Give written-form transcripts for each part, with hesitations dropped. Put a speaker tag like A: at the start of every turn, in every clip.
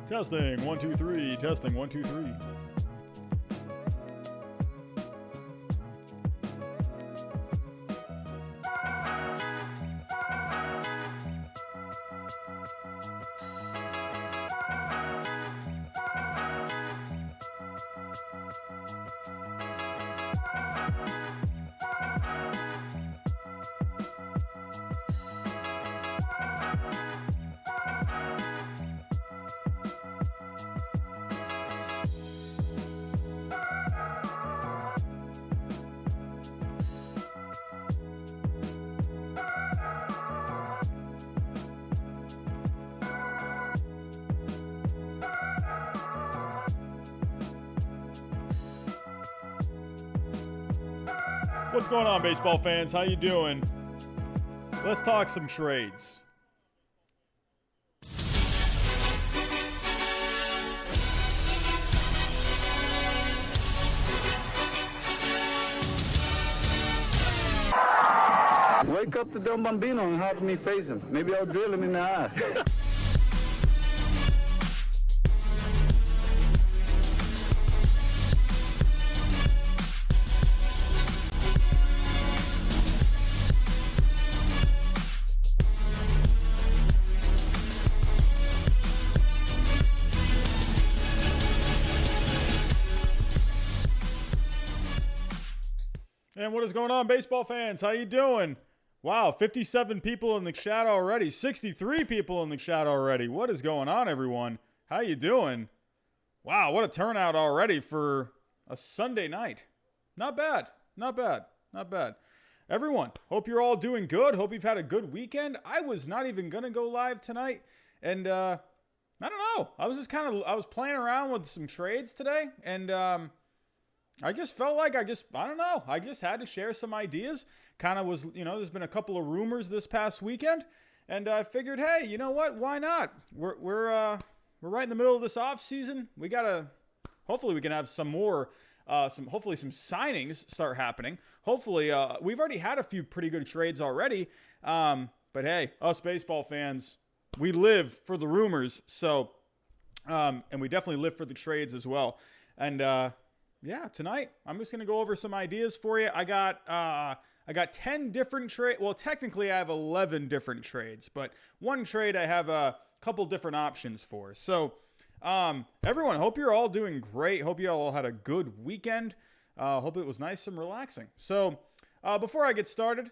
A: Testing, 1, 2, 3. Testing, 1, 2, 3. What's going on, baseball fans? How you doing? Let's talk some trades.
B: Wake up the Don Bambino and have me face him. Maybe I'll drill him in the ass.
A: And what is going on, baseball fans? How you doing? Wow, 57 people in the chat already. 63 people in the chat already. What is going on, everyone? How you doing? Wow, what a turnout already for a Sunday night. Not bad. Not bad. Not bad. Everyone, hope you're all doing good. Hope you've had a good weekend. I was not even going to go live tonight. And I don't know. I was playing around with some trades today. And I just felt like I don't know. I just had to share some ideas. Kind of was, there's been a couple of rumors this past weekend. And I figured, hey, you know what? Why not? We're right in the middle of this off season. Hopefully we can have some more, hopefully some signings start happening. Hopefully, we've already had a few pretty good trades already. But hey, us baseball fans, we live for the rumors. So, and we definitely live for the trades as well. And, yeah, tonight I'm just going to go over some ideas for you. I got 10 different trades. Well, technically I have 11 different trades, but one trade I have a couple different options for. So, everyone, hope you're all doing great. Hope you all had a good weekend. Hope it was nice and relaxing. So, before I get started,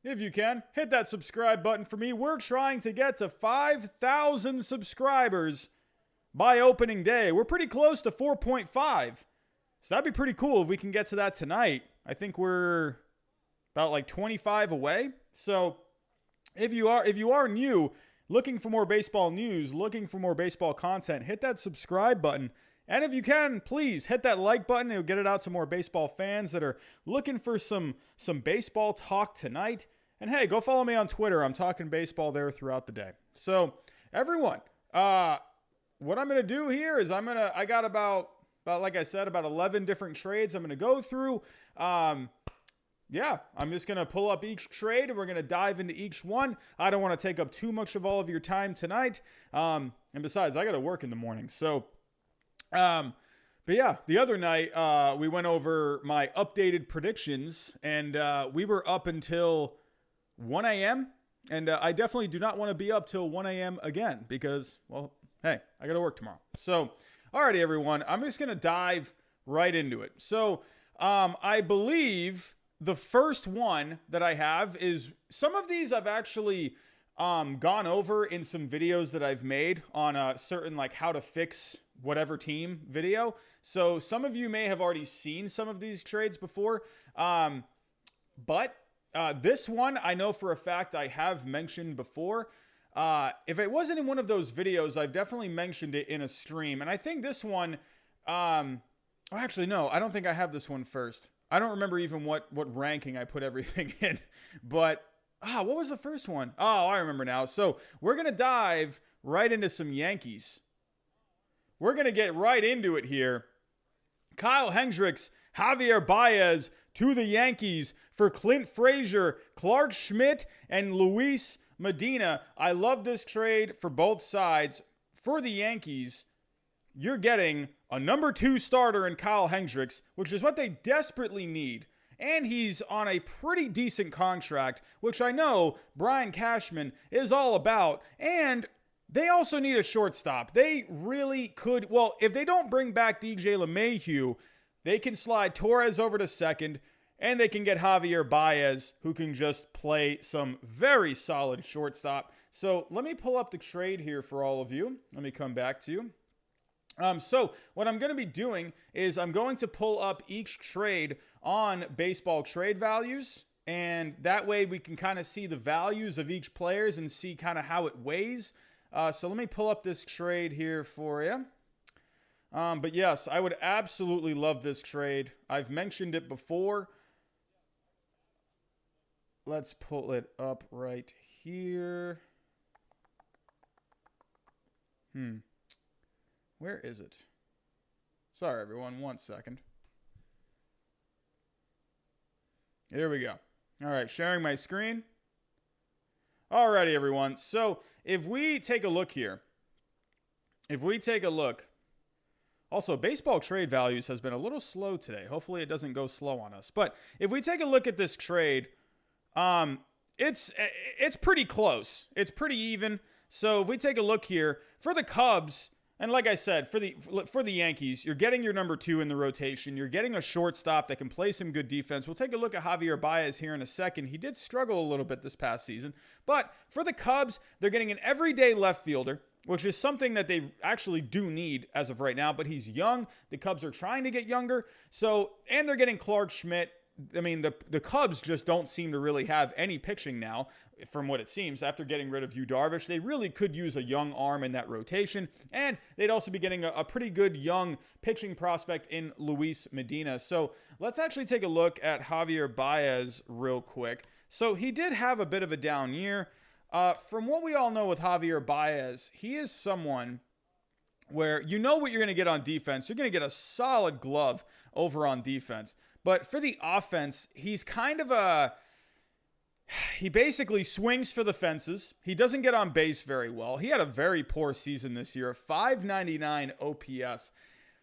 A: if you can, hit that subscribe button for me. We're trying to get to 5,000 subscribers by opening day. We're pretty close to 4.5. So that'd be pretty cool if we can get to that tonight. I think we're about like 25 away. So if you are new, looking for more baseball news, looking for more baseball content, hit that subscribe button. And if you can, please hit that like button. It'll get it out to more baseball fans that are looking for some baseball talk tonight. And hey, go follow me on Twitter. I'm talking baseball there throughout the day. So everyone, what I'm going to do here is I got about, like I said, about 11 different trades I'm going to go through. I'm just going to pull up each trade and we're going to dive into each one. I don't want to take up too much of all of your time tonight. And besides, I got to work in the morning. So, but yeah, the other night we went over my updated predictions and we were up until 1 a.m. And I definitely do not want to be up till 1 a.m. again because, well, hey, I got to work tomorrow. So, alrighty, everyone, I'm just going to dive right into it. So, I believe the first one that I have is some of these I've actually gone over in some videos that I've made on a certain like how to fix whatever team video. So some of you may have already seen some of these trades before. But this one I know for a fact I have mentioned before. If it wasn't in one of those videos, I've definitely mentioned it in a stream. And I think this one, actually, no, I don't think I have this one first. I don't remember even what ranking I put everything in. But, what was the first one? Oh, I remember now. So we're going to dive right into some Yankees. We're going to get right into it here. Kyle Hendricks, Javier Baez to the Yankees for Clint Frazier, Clark Schmidt, and Luis Medina. I love this trade for both sides. For the Yankees, you're getting a number 2 starter in Kyle Hendricks, which is what they desperately need. And he's on a pretty decent contract, which I know Brian Cashman is all about. And they also need a shortstop. They really could. Well, if they don't bring back DJ LeMahieu, they can slide Torres over to second, and they can get Javier Baez, who can just play some very solid shortstop. So let me pull up the trade here for all of you. Let me come back to you. So what I'm going to be doing is I'm going to pull up each trade on baseball trade values, and that way we can kind of see the values of each players and see kind of how it weighs. So let me pull up this trade here for you. But yes, I would absolutely love this trade. I've mentioned it before. Let's pull it up right here. Where is it? Sorry, everyone. 1 second. Here we go. All right, sharing my screen. Alrighty, everyone. So if we take a look here, also, baseball trade values has been a little slow today. Hopefully it doesn't go slow on us. But if we take a look at this trade, it's pretty close. It's pretty even. So if we take a look here, for the Cubs, and like I said, for the Yankees, you're getting your number 2 in the rotation. You're getting a shortstop that can play some good defense. We'll take a look at Javier Baez here in a second. He did struggle a little bit this past season. But for the Cubs, they're getting an everyday left fielder, which is something that they actually do need as of right now. But he's young. The Cubs are trying to get younger. And they're getting Clark Schmidt. I mean, the Cubs just don't seem to really have any pitching now, from what it seems. After getting rid of Yu Darvish, they really could use a young arm in that rotation. And they'd also be getting a pretty good young pitching prospect in Luis Medina. So let's actually take a look at Javier Baez real quick. So he did have a bit of a down year. From what we all know with Javier Baez, he is someone where you know what you're going to get on defense. You're going to get a solid glove over on defense. But for the offense, he's kind of he basically swings for the fences. He doesn't get on base very well. He had a very poor season this year. 599 OPS,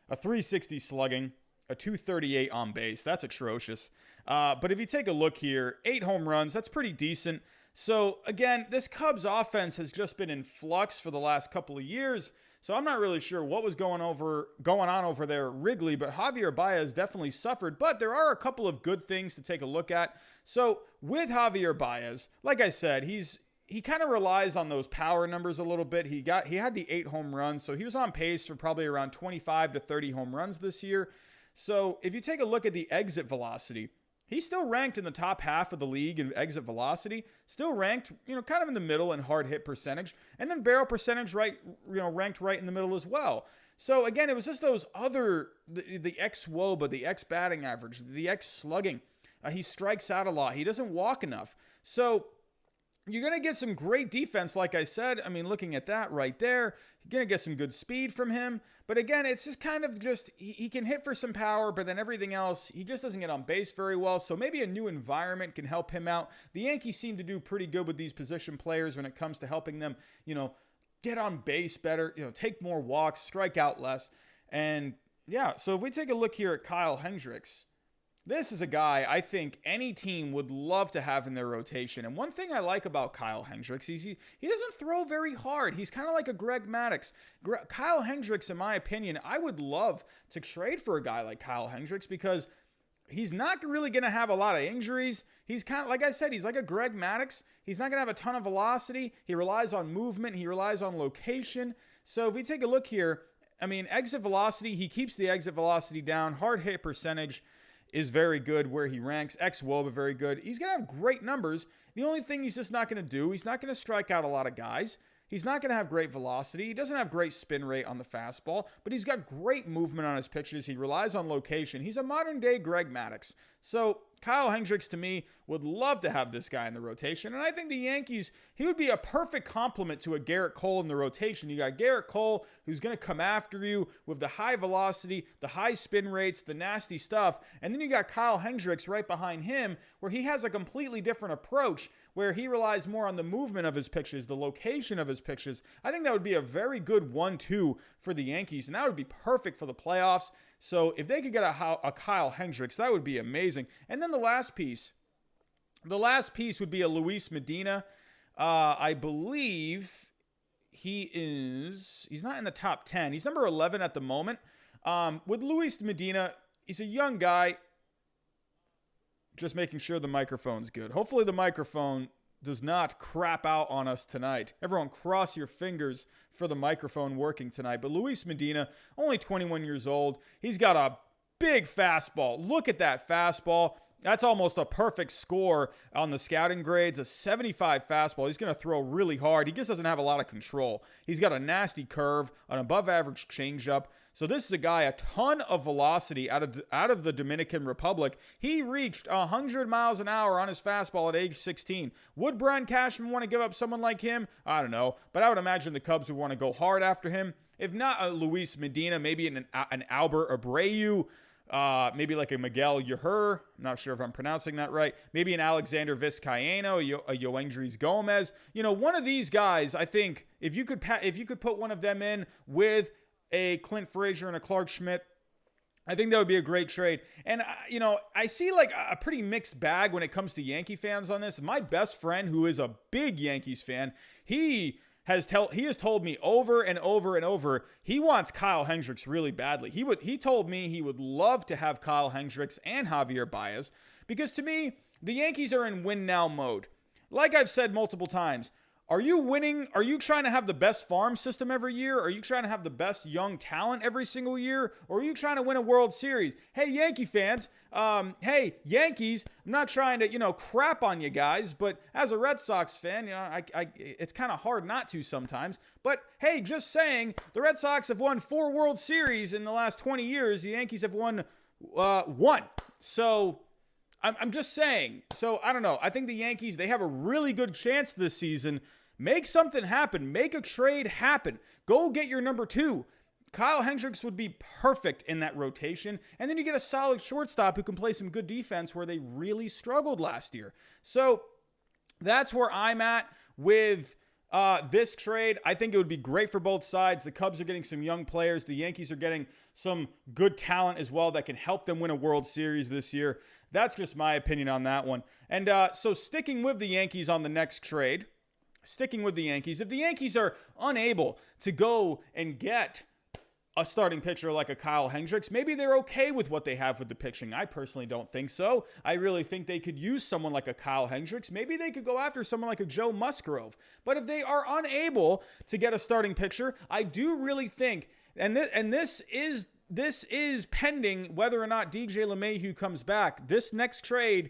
A: a 360 slugging, a 238 on base. That's atrocious. But if you take a look here, 8 home runs, that's pretty decent. So again, this Cubs offense has just been in flux for the last couple of years. So I'm not really sure what was going on over there at Wrigley, but Javier Baez definitely suffered. But there are a couple of good things to take a look at. So with Javier Baez, like I said, he kind of relies on those power numbers a little bit. He had the 8 home runs, so he was on pace for probably around 25 to 30 home runs this year. So if you take a look at the exit velocity, he's still ranked in the top half of the league in exit velocity, still ranked, kind of in the middle in hard hit percentage, and then barrel percentage ranked right in the middle as well. So again, it was just those other, the xWOBA, the X batting average, the X slugging. He strikes out a lot. He doesn't walk enough. So you're going to get some great defense, like I said. I mean, looking at that right there, you're going to get some good speed from him. But again, it's just kind of he can hit for some power, but then everything else, he just doesn't get on base very well. So maybe a new environment can help him out. The Yankees seem to do pretty good with these position players when it comes to helping them, get on base better, take more walks, strike out less. And yeah, so if we take a look here at Kyle Hendricks, this is a guy I think any team would love to have in their rotation. And one thing I like about Kyle Hendricks is he doesn't throw very hard. He's kind of like a Greg Maddux. Kyle Hendricks, in my opinion, I would love to trade for a guy like Kyle Hendricks because he's not really going to have a lot of injuries. He's kind of, like I said, he's like a Greg Maddux. He's not going to have a ton of velocity. He relies on movement. He relies on location. So if we take a look here, I mean, exit velocity, he keeps the exit velocity down. Hard hit percentage is very good where he ranks. xWOBA, very good. He's going to have great numbers. The only thing he's just not going to do, he's not going to strike out a lot of guys. He's not going to have great velocity. He doesn't have great spin rate on the fastball, but he's got great movement on his pitches. He relies on location. He's a modern-day Greg Maddux. So Kyle Hendricks, to me, would love to have this guy in the rotation. And I think the Yankees, he would be a perfect complement to a Garrett Cole in the rotation. You got Garrett Cole, who's going to come after you with the high velocity, the high spin rates, the nasty stuff. And then you got Kyle Hendricks right behind him, where he has a completely different approach, where he relies more on the movement of his pitches, the location of his pitches. I think that would be a very good 1-2 for the Yankees, and that would be perfect for the playoffs. So if they could get a Kyle Hendricks, that would be amazing. And then the last piece would be a Luis Medina. I believe he's not in the top 10. He's number 11 at the moment. With Luis Medina, he's a young guy. Just making sure the microphone's good. Hopefully the microphone does not crap out on us tonight. Everyone cross your fingers for the microphone working tonight. But Luis Medina, only 21 years old. He's got a big fastball. Look at that fastball. That's almost a perfect score on the scouting grades. A 75 fastball. He's going to throw really hard. He just doesn't have a lot of control. He's got a nasty curve, an above average changeup. So this is a guy, a ton of velocity out of the Dominican Republic. He reached 100 miles an hour on his fastball at age 16. Would Brian Cashman want to give up someone like him? I don't know. But I would imagine the Cubs would want to go hard after him. If not a Luis Medina, maybe an Albert Abreu, maybe like a Miguel Yajur. I'm not sure if I'm pronouncing that right. Maybe an Alexander Vizcaino, a Yoendris Gomez. You know, one of these guys, I think, if you could put one of them in with a Clint Frazier and a Clark Schmidt, I think that would be a great trade. And, I see like a pretty mixed bag when it comes to Yankee fans on this. My best friend, who is a big Yankees fan, he has told me over and over and over, he wants Kyle Hendricks really badly. He told me he would love to have Kyle Hendricks and Javier Baez, because to me, the Yankees are in win now mode. Like I've said multiple times, are you winning? Are you trying to have the best farm system every year? Are you trying to have the best young talent every single year? Or are you trying to win a World Series? Hey, Yankee fans. Hey, Yankees, I'm not trying to, crap on you guys, but as a Red Sox fan, it's kind of hard not to sometimes. But hey, just saying, the Red Sox have won 4 World Series in the last 20 years. The Yankees have won 1. So I'm just saying. So I don't know. I think the Yankees, they have a really good chance this season. Make something happen. Make a trade happen. Go get your number 2. Kyle Hendricks would be perfect in that rotation. And then you get a solid shortstop who can play some good defense where they really struggled last year. So that's where I'm at with this trade. I think it would be great for both sides. The Cubs are getting some young players. The Yankees are getting some good talent as well that can help them win a World Series this year. That's just my opinion on that one. And so sticking with the Yankees on the next trade, if the Yankees are unable to go and get a starting pitcher like a Kyle Hendricks, maybe they're okay with what they have with the pitching. I personally don't think so. I really think they could use someone like a Kyle Hendricks. Maybe they could go after someone like a Joe Musgrove. But if they are unable to get a starting pitcher, I do really think, and this is pending whether or not DJ LeMahieu comes back. This next trade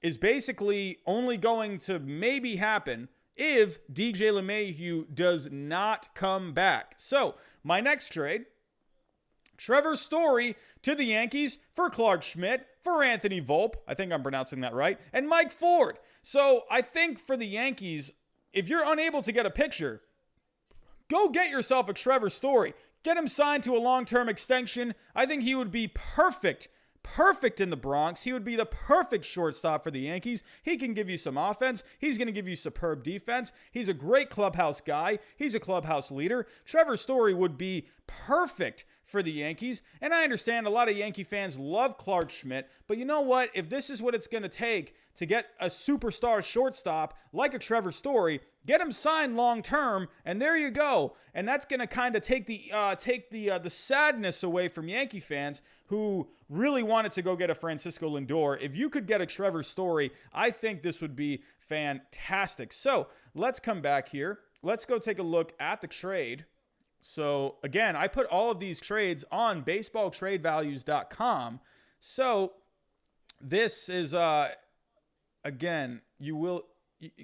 A: is basically only going to maybe happen if DJ LeMahieu does not come back. So, my next trade, Trevor Story to the Yankees for Clark Schmidt, for Anthony Volpe, I think I'm pronouncing that right, and Mike Ford. So, I think for the Yankees, if you're unable to get a pitcher, go get yourself a Trevor Story. Get him signed to a long-term extension. I think he would be perfect in the Bronx. He would be the perfect shortstop for the Yankees. He can give you some offense. He's going to give you superb defense. He's a great clubhouse guy. He's a clubhouse leader. Trevor Story would be perfect for the Yankees. And I understand a lot of Yankee fans love Clark Schmidt, but you know what? If this is what it's going to take to get a superstar shortstop like a Trevor Story, get him signed long term, and there you go. And that's going to kind of take the sadness away from Yankee fans who really wanted to go get a Francisco Lindor. If you could get a Trevor Story, I think this would be fantastic. So let's come back here. Let's go take a look at the trade. So again, I put all of these trades on baseballtradevalues.com. So this is, again, you will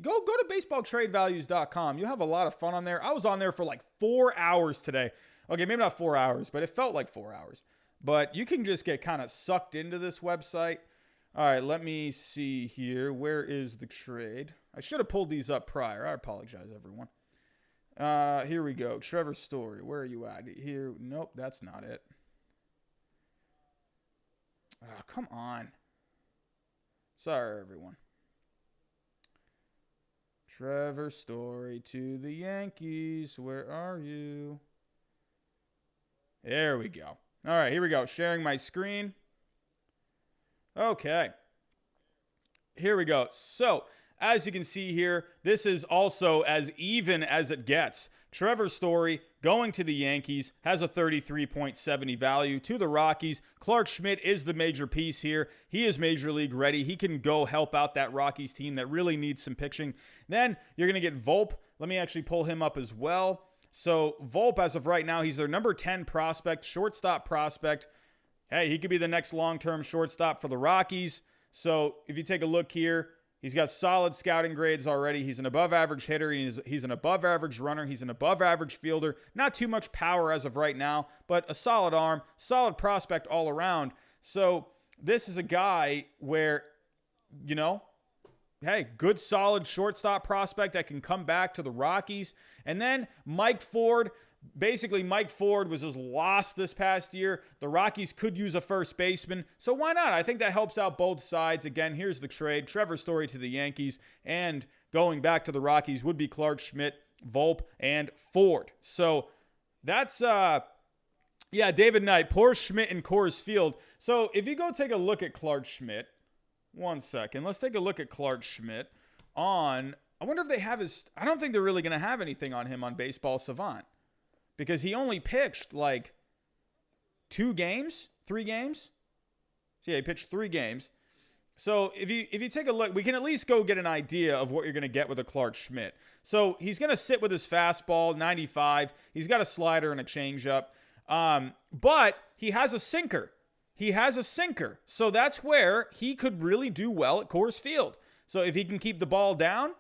A: go to baseballtradevalues.com. You have a lot of fun on there. I was on there for like 4 hours today. Okay, maybe not 4 hours, but it felt like 4 hours. But you can just get kind of sucked into this website. All right, let me see here. Where is the trade? I should have pulled these up prior. I apologize, everyone. Here we go. Trevor Story. Where are you at? Here. Nope, that's not it. Oh, come on. Sorry, everyone. Trevor Story to the Yankees. Where are you? There we go. All right, here we go. Sharing my screen. Okay. Here we go. So, as you can see here, this is also as even as it gets. Trevor Story going to the Yankees has a 33.70 value to the Rockies. Clark Schmidt is the major piece here. He is major league ready. He can go help out that Rockies team that really needs some pitching. Then you're going to get Volpe. Let me actually pull him up as well. So Volpe, as of right now, he's their number 10 prospect, shortstop prospect. Hey, he could be the next long-term shortstop for the Rockies. So if you take a look here, he's got solid scouting grades already. He's an above-average hitter. He's an above-average runner. He's an above-average fielder. Not too much power as of right now, but a solid arm, solid prospect all around. So this is a guy where, you know, hey, good solid shortstop prospect that can come back to the Rockies. And then Mike Ford. Basically, Mike Ford was just lost this past year. The Rockies could use a first baseman, so why not? I think that helps out both sides. Again, here's the trade. Trevor Story to the Yankees, and going back to the Rockies would be Clark Schmidt, Volpe, and Ford. So that's, David Knight, poor Schmidt in Coors Field. So if you go take a look at Clark Schmidt, one second. Let's take a look at Clark Schmidt on, I wonder if they have his, I don't think they're really going to have anything on him on Baseball Savant. Because he only pitched like 3 games. So yeah, he pitched 3 games. So if you take a look, we can at least go get an idea of what you're going to get with a Clark Schmidt. So he's going to sit with his fastball, 95. He's got a slider and a changeup. But he has a sinker. So that's where he could really do well at Coors Field. So if he can keep the ball down,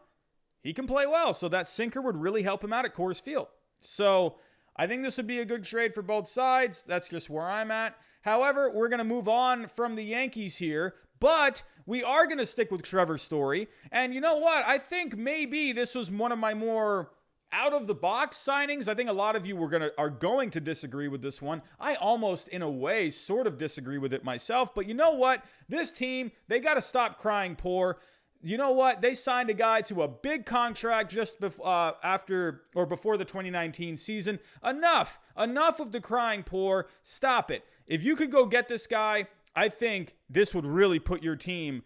A: he can play well. So that sinker would really help him out at Coors Field. So I think this would be a good trade for both sides. That's just where I'm at. However, we're going to move on from the Yankees here, but we are going to stick with Trevor Story. And you know what? I think maybe this was one of my more out-of-the-box signings. I think a lot of you are going to disagree with this one. I almost, in a way, sort of disagree with it myself. But you know what? This team, they got to stop crying poor. You know what? They signed a guy to a big contract just before the 2019 season. Enough of the crying poor. Stop it. If you could go get this guy, I think this would really put your team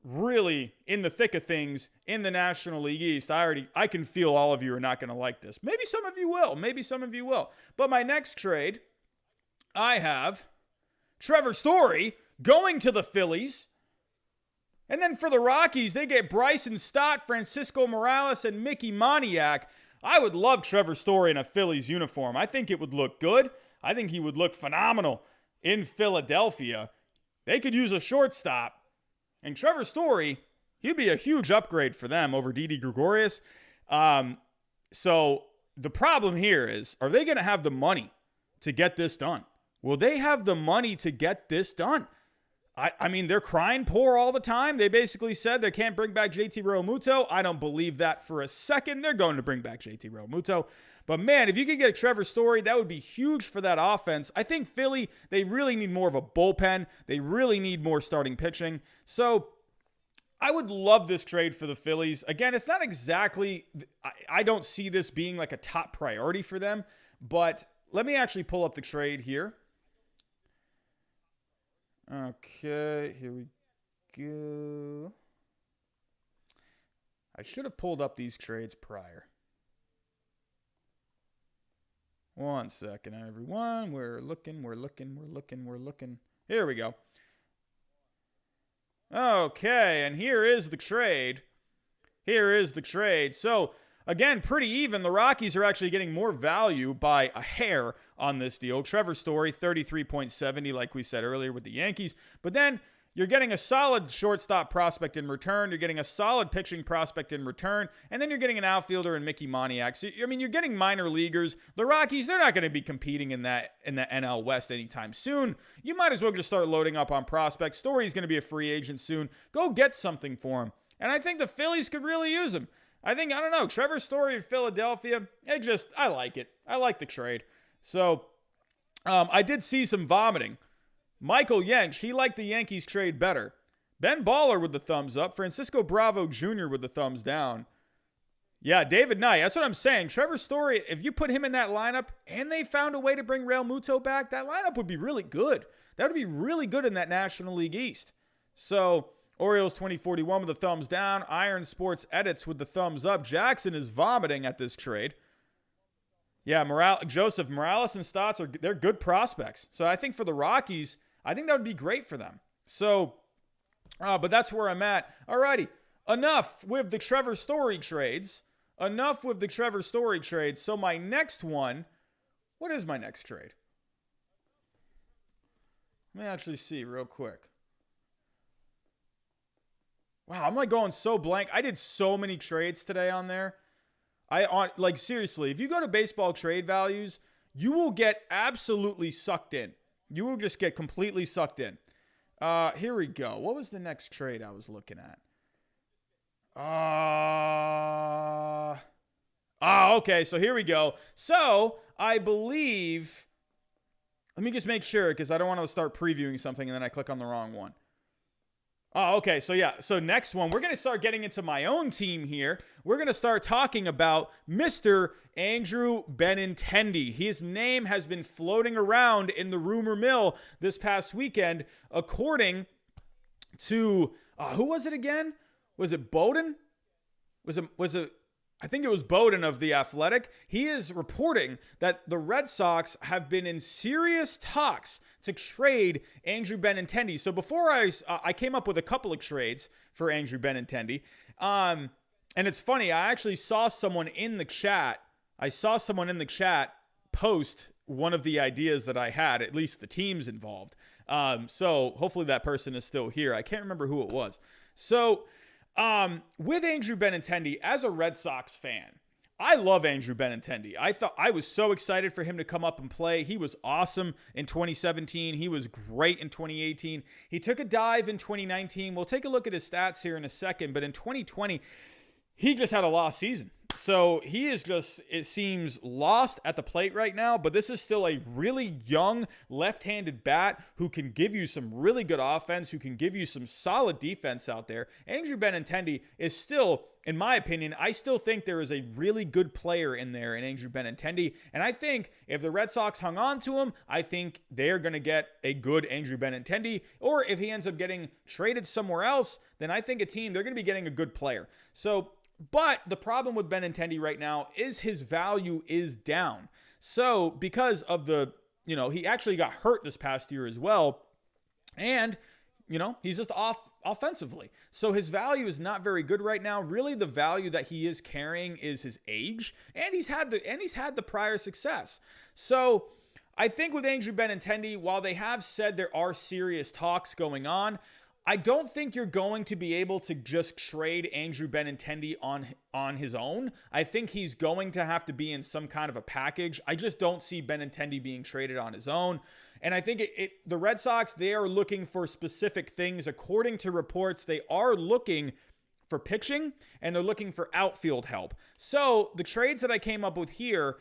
A: really in the thick of things in the National League East. I can feel all of you are not going to like this. Maybe some of you will. But my next trade, I have Trevor Story going to the Phillies. And then for the Rockies, they get Bryson Stott, Francisco Morales, and Mickey Moniak. I would love Trevor Story in a Phillies uniform. I think it would look good. I think he would look phenomenal in Philadelphia. They could use a shortstop. And Trevor Story, he'd be a huge upgrade for them over Didi Gregorius. So the problem here is, are they going to have the money to get this done? Will they have the money to get this done? I mean, they're crying poor all the time. They basically said they can't bring back JT Realmuto. I don't believe that for a second. They're going to bring back JT Realmuto. But man, if you could get a Trevor Story, that would be huge for that offense. I think Philly, they really need more of a bullpen. They really need more starting pitching. So I would love this trade for the Phillies. Again, it's not exactly, I don't see this being like a top priority for them. But let me actually pull up the trade here. Okay, here we go. I should have pulled up these trades prior. One second, everyone. We're looking. Here we go. Okay, and here is the trade. So, again, pretty even. The Rockies are actually getting more value by a hair on this deal. Trevor Story, 33.70, like we said earlier with the Yankees. But then You're getting a solid shortstop prospect in return. You're getting a solid pitching prospect in return. And then you're getting an outfielder in Mickey Moniak. So, I mean, you're getting minor leaguers. The Rockies, they're not going to be competing in the NL West anytime soon. You might as well just start loading up on prospects. Story's going to be a free agent soon. Go get something for him. And I think the Phillies could really use him. I don't know, Trevor Story in Philadelphia, I like it. I like the trade. So, I did see some vomiting. Michael Yench, he liked the Yankees trade better. Ben Baller with the thumbs up. Francisco Bravo Jr. with the thumbs down. Yeah, David Knight. That's what I'm saying. Trevor Story, if you put him in that lineup and they found a way to bring Real Muto back, that lineup would be really good. That would be really good in that National League East. So, Orioles 2041 with the thumbs down. Iron Sports Edits with the thumbs up. Jackson is vomiting at this trade. Yeah, Joseph Morales and Stotts, they're good prospects. So I think for the Rockies, I think that would be great for them. So, but that's where I'm at. Alrighty, enough with the Trevor Story trades. So my next one, what is my next trade? Let me actually see real quick. Wow, I'm like going so blank. I did so many trades today on there. Seriously, if you go to baseball trade values, you will get absolutely sucked in. You will just get completely sucked in. Here we go. What was the next trade I was looking at? Okay, so here we go. So, I believe, let me just make sure because I don't want to start previewing something and then I click on the wrong one. Okay. So, yeah. So, next one, we're going to start getting into my own team here. We're going to start talking about Mr. Andrew Benintendi. His name has been floating around in the rumor mill this past weekend, according to, who was it again? Was it Bowden? Was it? I think it was Bowden of The Athletic. He is reporting that the Red Sox have been in serious talks to trade Andrew Benintendi. So before I came up with a couple of trades for Andrew Benintendi. And it's funny, I actually saw someone in the chat. Post one of the ideas that I had, at least the teams involved. So hopefully that person is still here. I can't remember who it was. So with Andrew Benintendi, as a Red Sox fan, I love Andrew Benintendi. I was so excited for him to come up and play. He was awesome in 2017. He was great in 2018. He took a dive in 2019. We'll take a look at his stats here in a second, but in 2020, he just had a lost season. So he is just, it seems, lost at the plate right now, but this is still a really young left-handed bat who can give you some really good offense, who can give you some solid defense out there. Andrew Benintendi is still, in my opinion, I still think there is a really good player in there in Andrew Benintendi, and I think if the Red Sox hung on to him, I think they're going to get a good Andrew Benintendi, or if he ends up getting traded somewhere else, then I think they're going to be getting a good player. So, but the problem with Benintendi right now is his value is down. So because of he actually got hurt this past year as well. And, he's just off offensively. So his value is not very good right now. Really, the value that he is carrying is his age. And he's had the prior success. So I think with Andrew Benintendi, while they have said there are serious talks going on, I don't think you're going to be able to just trade Andrew Benintendi on his own. I think he's going to have to be in some kind of a package. I just don't see Benintendi being traded on his own. And I think the Red Sox, they are looking for specific things. According to reports, they are looking for pitching and they're looking for outfield help. So the trades that I came up with here,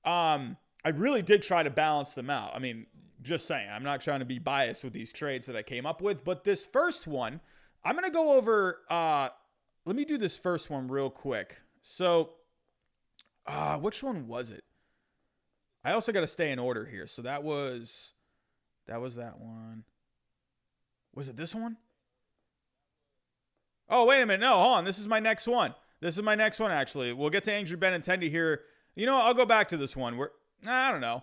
A: I really did try to balance them out. I mean, just saying, I'm not trying to be biased with these trades that I came up with, but this first one, I'm going to go over, let me do this first one real quick. So, which one was it? I also got to stay in order here. So that was that one. Was it this one? Oh, wait a minute. No, hold on. This is my next one. Actually. We'll get to Andrew Benintendi here. I'll go back to this one. I don't know.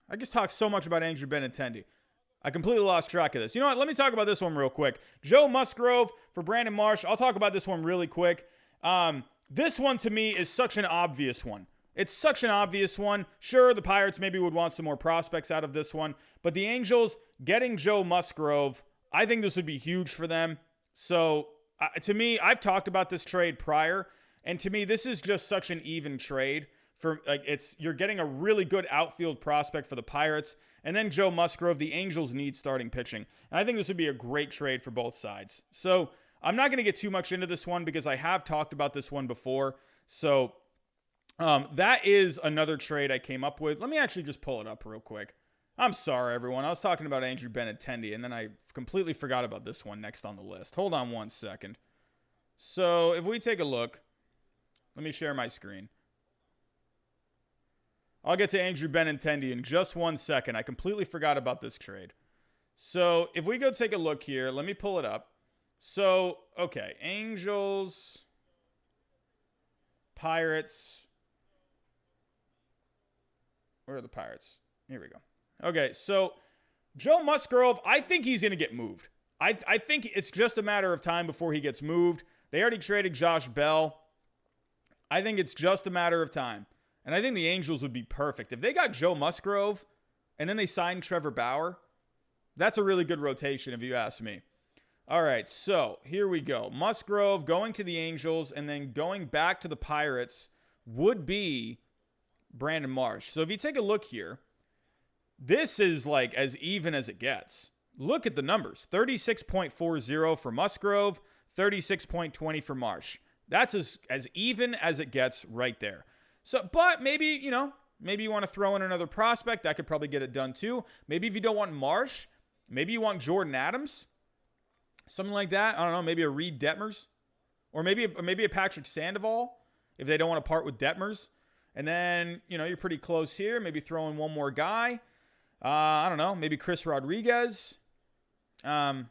A: I just talked so much about Andrew Benintendi. I completely lost track of this. You know what? Let me talk about this one real quick. Joe Musgrove for Brandon Marsh. I'll talk about this one really quick. This one to me is such an obvious one. It's such an obvious one. Sure, the Pirates maybe would want some more prospects out of this one, but the Angels getting Joe Musgrove, I think this would be huge for them. So to me, I've talked about this trade prior, and to me, this is just such an even trade. For like, you're getting a really good outfield prospect for the Pirates, and then Joe Musgrove. The Angels need starting pitching, and I think this would be a great trade for both sides. So I'm not going to get too much into this one because I have talked about this one before. So that is another trade I came up with. Let me actually just pull it up real quick. I'm sorry, everyone. I was talking about Andrew Benintendi, and then I completely forgot about this one next on the list. Hold on one second. So if we take a look, let me share my screen. I'll get to Andrew Benintendi in just 1 second. I completely forgot about this trade. So if we go take a look here, let me pull it up. So, okay, Angels, Pirates. Where are the Pirates? Here we go. Okay, so Joe Musgrove, I think he's going to get moved. I think it's just a matter of time before he gets moved. They already traded Josh Bell. I think it's just a matter of time. And I think the Angels would be perfect. If they got Joe Musgrove and then they signed Trevor Bauer, that's a really good rotation if you ask me. All right, so here we go. Musgrove going to the Angels and then going back to the Pirates would be Brandon Marsh. So if you take a look here, this is like as even as it gets. Look at the numbers. 36.40 for Musgrove, 36.20 for Marsh. That's as even as it gets right there. So, but maybe you want to throw in another prospect. That could probably get it done too. Maybe if you don't want Marsh, maybe you want Jordan Adams. Something like that. I don't know. Maybe a Reed Detmers. Or maybe a Patrick Sandoval if they don't want to part with Detmers. And then, you're pretty close here. Maybe throw in one more guy. I don't know. Maybe Chris Rodriguez. Maybe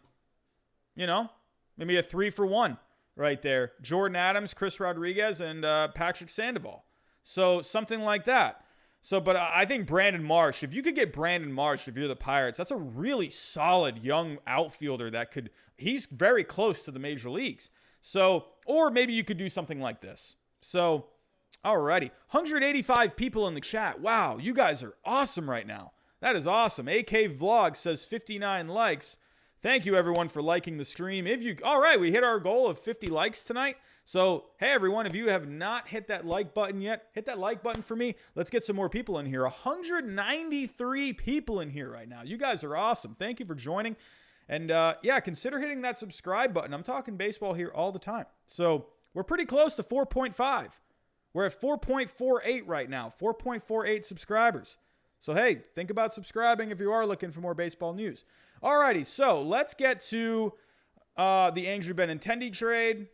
A: a 3-for-1 right there. Jordan Adams, Chris Rodriguez, and Patrick Sandoval. So something like that. So, but I think Brandon Marsh, if you could get Brandon Marsh, if you're the Pirates, that's a really solid young outfielder he's very close to the major leagues. So, or maybe you could do something like this. So, alrighty. 185 people in the chat. Wow, you guys are awesome right now. That is awesome. AK Vlog says 59 likes. Thank you, everyone, for liking the stream. All right, we hit our goal of 50 likes tonight. So, hey, everyone, if you have not hit that like button yet, hit that like button for me. Let's get some more people in here. 193 people in here right now. You guys are awesome. Thank you for joining. And, consider hitting that subscribe button. I'm talking baseball here all the time. So, we're pretty close to 4.5. We're at 4.48 right now, 4.48 subscribers. So, hey, think about subscribing if you are looking for more baseball news. Alrighty, so let's get to the Andrew Benintendi trade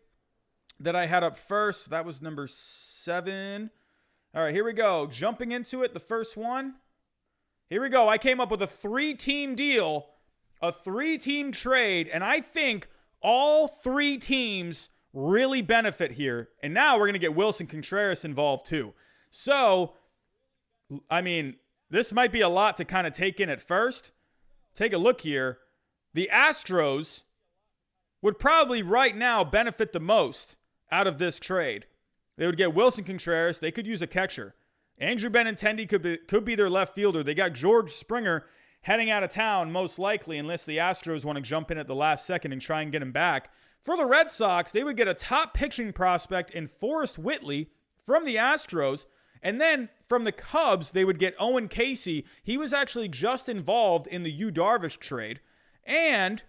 A: that I had up first. That was number 7. All right, here we go. Jumping into it, the first one. Here we go. I came up with a 3-team deal, a 3-team trade, and I think all 3 teams really benefit here. And now we're going to get Willson Contreras involved too. So, I mean, this might be a lot to kind of take in at first. Take a look here. The Astros would probably right now benefit the most out of this trade. They would get Willson Contreras. They could use a catcher. Andrew Benintendi could be their left fielder. They got George Springer heading out of town, most likely, unless the Astros want to jump in at the last second and try and get him back. For the Red Sox, they would get a top pitching prospect in Forrest Whitley from the Astros. And then from the Cubs, they would get Owen Casey. He was actually just involved in the Yu Darvish trade. And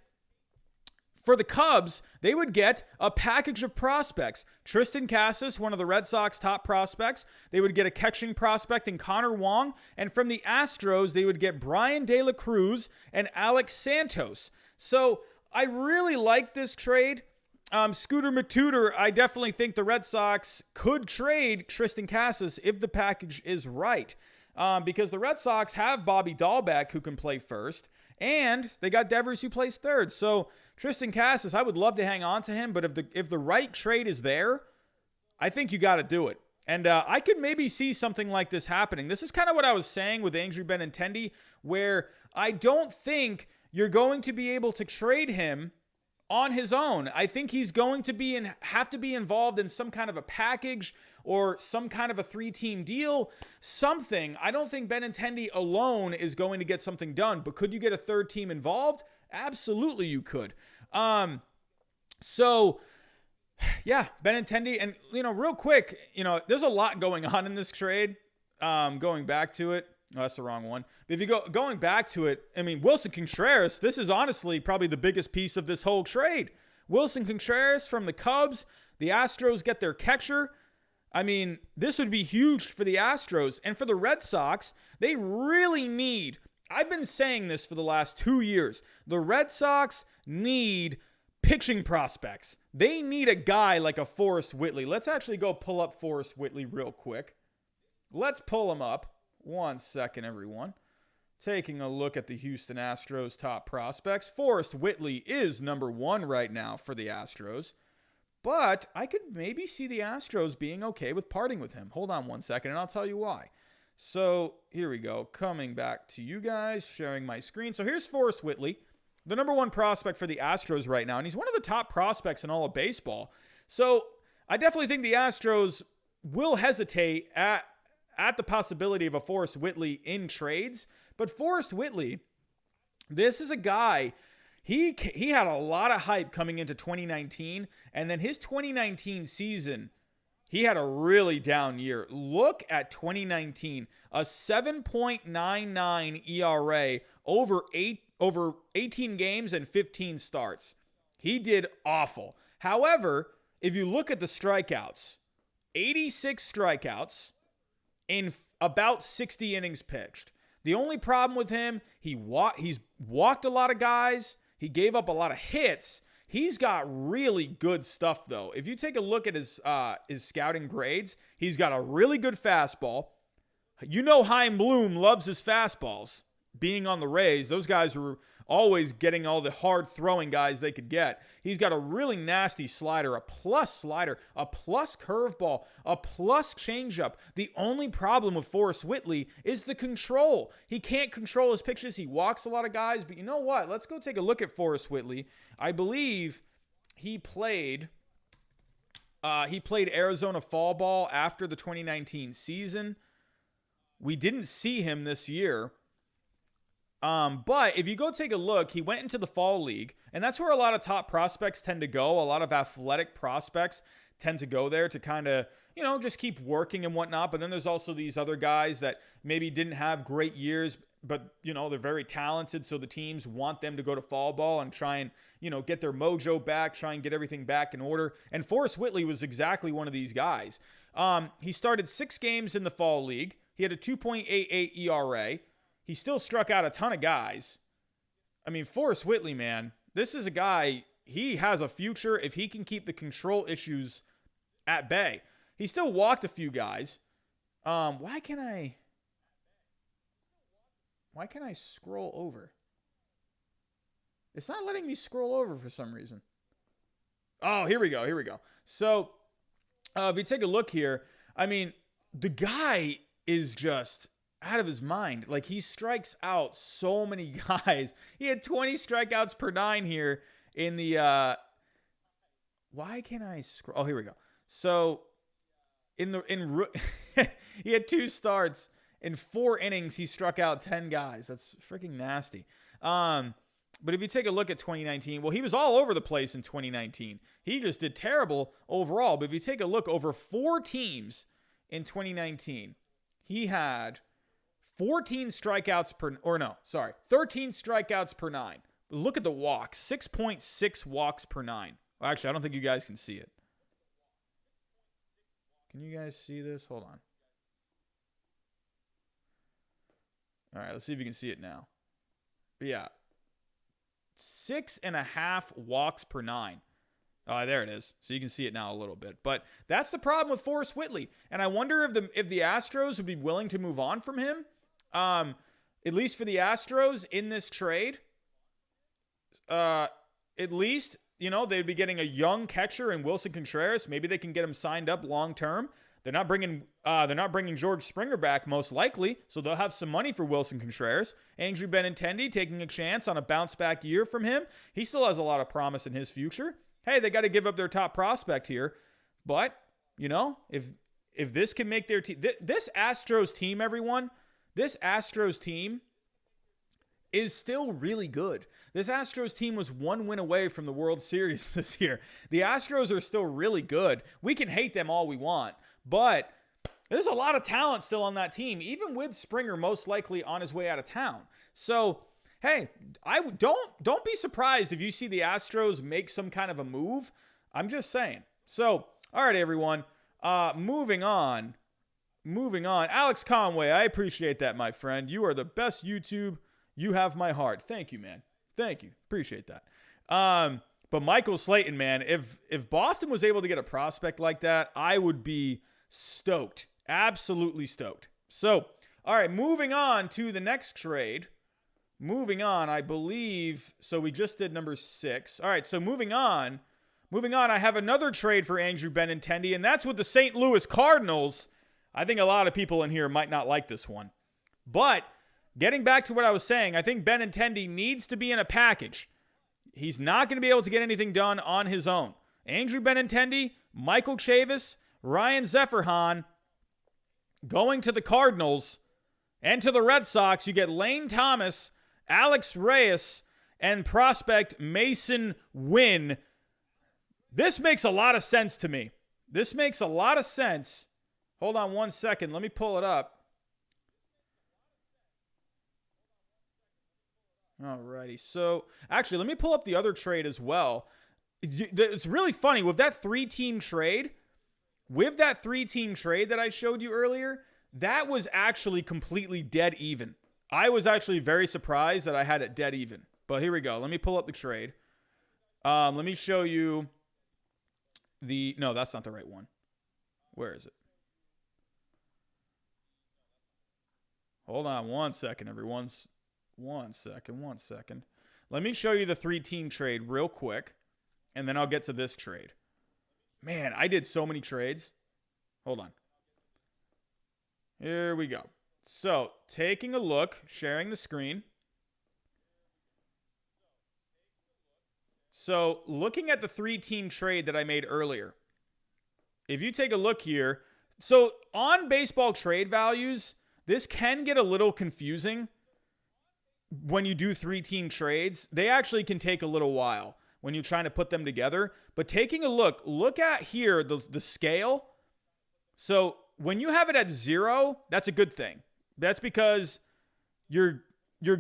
A: for the Cubs, they would get a package of prospects. Tristan Casas, one of the Red Sox top prospects. They would get a catching prospect in Connor Wong. And from the Astros, they would get Brian De La Cruz and Alex Santos. So I really like this trade. Scooter Matuter, I definitely think the Red Sox could trade Tristan Casas if the package is right. Because the Red Sox have Bobby Dahlbeck who can play first. And they got Devers who plays third. So Tristan Casas, I would love to hang on to him. But if the right trade is there, I think you got to do it. And I could maybe see something like this happening. This is kind of what I was saying with Andrew Benintendi, where I don't think you're going to be able to trade him on his own. I think he's going to have to be involved in some kind of a package or some kind of a 3-team deal, something. I don't think Benintendi alone is going to get something done, but could you get a third team involved? Absolutely you could. So yeah, Benintendi, and real quick, there's a lot going on in this trade. Going back to it, that's the wrong one. But if you going back to it, I mean, Willson Contreras, this is honestly probably the biggest piece of this whole trade. Willson Contreras from the Cubs, the Astros get their catcher. I mean, this would be huge for the Astros, and for the Red Sox, they really need. I've been saying this for the last 2 years. The Red Sox need pitching prospects. They need a guy like a Forrest Whitley. Let's actually go pull up Forrest Whitley real quick. Let's pull him up. 1 second, everyone. Taking a look at the Houston Astros top prospects. Forrest Whitley is number 1 right now for the Astros. But I could maybe see the Astros being okay with parting with him. Hold on 1 second, and I'll tell you why. So here we go. Coming back to you guys, sharing my screen. So here's Forrest Whitley, the number 1 prospect for the Astros right now, and he's one of the top prospects in all of baseball. So I definitely think the Astros will hesitate at the possibility of a Forrest Whitley in trades. But Forrest Whitley, this is a guy, he had a lot of hype coming into 2019, and then his 2019 season, he had a really down year. Look at 2019, a 7.99 ERA over 18 games and 15 starts. He did awful. However, if you look at the strikeouts, 86 strikeouts in about 60 innings pitched. The only problem with him, he's walked a lot of guys. He gave up a lot of hits. He's got really good stuff, though. If you take a look at his scouting grades, he's got a really good fastball. Chaim Bloom loves his fastballs. Being on the Rays, those guys were always getting all the hard throwing guys they could get. He's got a really nasty slider, a plus curveball, a plus changeup. The only problem with Forrest Whitley is the control. He can't control his pitches. He walks a lot of guys, but you know what? Let's go take a look at Forrest Whitley. I believe he played Arizona fall ball after the 2019 season. We didn't see him this year. But if you go take a look, he went into the fall league, and that's where a lot of top prospects tend to go. A lot of athletic prospects tend to go there to kind of, just keep working and whatnot. But then there's also these other guys that maybe didn't have great years, but, they're very talented. So the teams want them to go to fall ball and try and, get their mojo back, try and get everything back in order. And Forrest Whitley was exactly one of these guys. He started 6 games in the fall league. He had a 2.88 ERA. He still struck out a ton of guys. I mean, Forrest Whitley, man, this is a guy, he has a future if he can keep the control issues at bay. He still walked a few guys. Why can I scroll over? It's not letting me scroll over for some reason. Oh, here we go. So, if you take a look here, I mean, the guy is just out of his mind. Like, he strikes out so many guys. He had 20 strikeouts per 9 here in the why can't I scroll? Oh, here we go. So he had 2 starts in 4 innings. He struck out 10 guys. That's freaking nasty. But if you take a look at 2019, well, he was all over the place in 2019. He just did terrible overall. But if you take a look over 4 teams in 2019, he had 13 strikeouts per 9. Look at the walks, 6.6 walks per 9. Well, actually, I don't think you guys can see it. Can you guys see this? Hold on. All right, let's see if you can see it now. But yeah, 6.5 walks per 9. There it is. So you can see it now a little bit. But that's the problem with Forrest Whitley. And I wonder if the Astros would be willing to move on from him. At least for the Astros in this trade, at least, they'd be getting a young catcher in Willson Contreras. Maybe they can get him signed up long term. They're not bringing George Springer back most likely, so they'll have some money for Willson Contreras. Andrew Benintendi taking a chance on a bounce back year from him. He still has a lot of promise in his future. Hey, they got to give up their top prospect here, but if this can make their team, this Astros team, everyone. This Astros team is still really good. This Astros team was 1 win away from the World Series this year. The Astros are still really good. We can hate them all we want, but there's a lot of talent still on that team, even with Springer most likely on his way out of town. So, hey, don't be surprised if you see the Astros make some kind of a move. I'm just saying. So, all right, everyone. Moving on. Alex Conway, I appreciate that, my friend. You are the best YouTube. You have my heart. Thank you, man. Thank you. Appreciate that. But Michael Slayton, man, if Boston was able to get a prospect like that, I would be stoked. Absolutely stoked. So, all right, moving on to the next trade. Moving on, I believe, so we just did number 6. All right, so moving on, I have another trade for Andrew Benintendi, and that's with the St. Louis Cardinals. I think a lot of people in here might not like this one. But getting back to what I was saying, I think Benintendi needs to be in a package. He's not going to be able to get anything done on his own. Andrew Benintendi, Michael Chavis, Ryan Zeferhan going to the Cardinals, and to the Red Sox, you get Lane Thomas, Alex Reyes, and prospect Mason Wynn. This makes a lot of sense to me. This makes a lot of sense. Hold on one second. Let me pull it up. Alrighty. So, actually, let me pull up the other trade as well. It's really funny. With that three-team trade that I showed you earlier, that was actually completely dead even. I was actually very surprised that I had it dead even. But here we go. Let me pull up the trade. Let me show you no, that's not the right one. Where is it? Hold on one second, everyone. One second. Let me show you the three-team trade real quick, and then I'll get to this trade. Man, I did so many trades. Hold on. Here we go. So, taking a look, sharing the screen. So, looking at the three-team trade that I made earlier, if you take a look here, so on baseball trade values, this can get a little confusing when you do three-team trades. They actually can take a little while when you're trying to put them together. But taking a look at here, the scale. So when you have it at 0, that's a good thing. That's because you're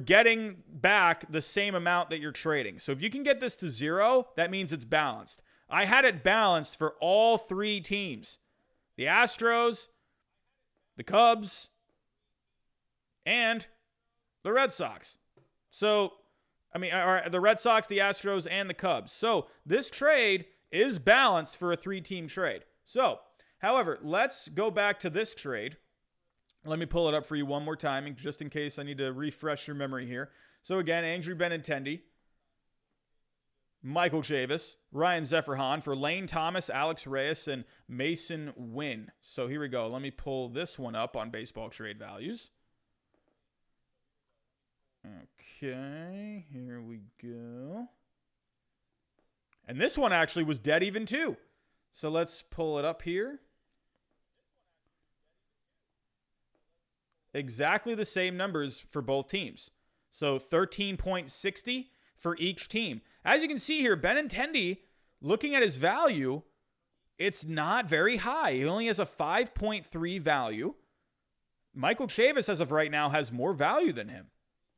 A: getting back the same amount that you're trading. So if you can get this to 0, that means it's balanced. I had it balanced for all three teams. The Astros, the Cubs, and the Red Sox. So, the Red Sox, the Astros, and the Cubs. So this trade is balanced for a three-team trade. So, however, let's go back to this trade. Let me pull it up for you one more time, just in case I need to refresh your memory here. So again, Andrew Benintendi, Michael Chavis, Ryan Zeferhan for Lane Thomas, Alex Reyes, and Mason Wynn. So here we go. Let me pull this one up on baseball trade values. Okay, here we go. And this one actually was dead even too. So let's pull it up here. Exactly the same numbers for both teams. So 13.60 for each team. As you can see here, Benintendi, looking at his value, it's not very high. He only has a 5.3 value. Michael Chavis, as of right now, has more value than him.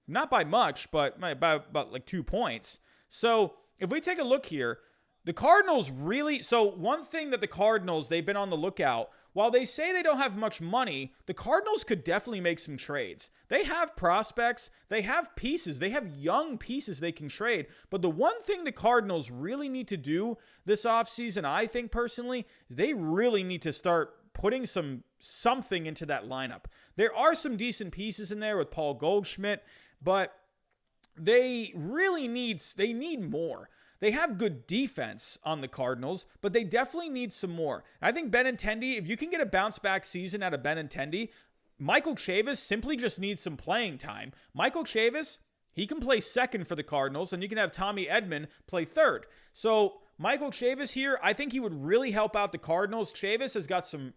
A: Not by much, but by about like 2 points. So if we take a look here, the Cardinals really... So one thing that the Cardinals, they've been on the lookout. While they say they don't have much money, the Cardinals could definitely make some trades. They have prospects. They have pieces. They have young pieces they can trade. But the one thing the Cardinals really need to do this offseason, I think personally, is they really need to start putting something into that lineup. There are some decent pieces in there with Paul Goldschmidt, but they really need more. They have good defense on the Cardinals, but they definitely need some more. I think Benintendi, if you can get a bounce-back season out of Benintendi, Michael Chavis simply just needs some playing time. Michael Chavis, he can play second for the Cardinals, and you can have Tommy Edman play third. So Michael Chavis here, I think he would really help out the Cardinals. Chavis has got some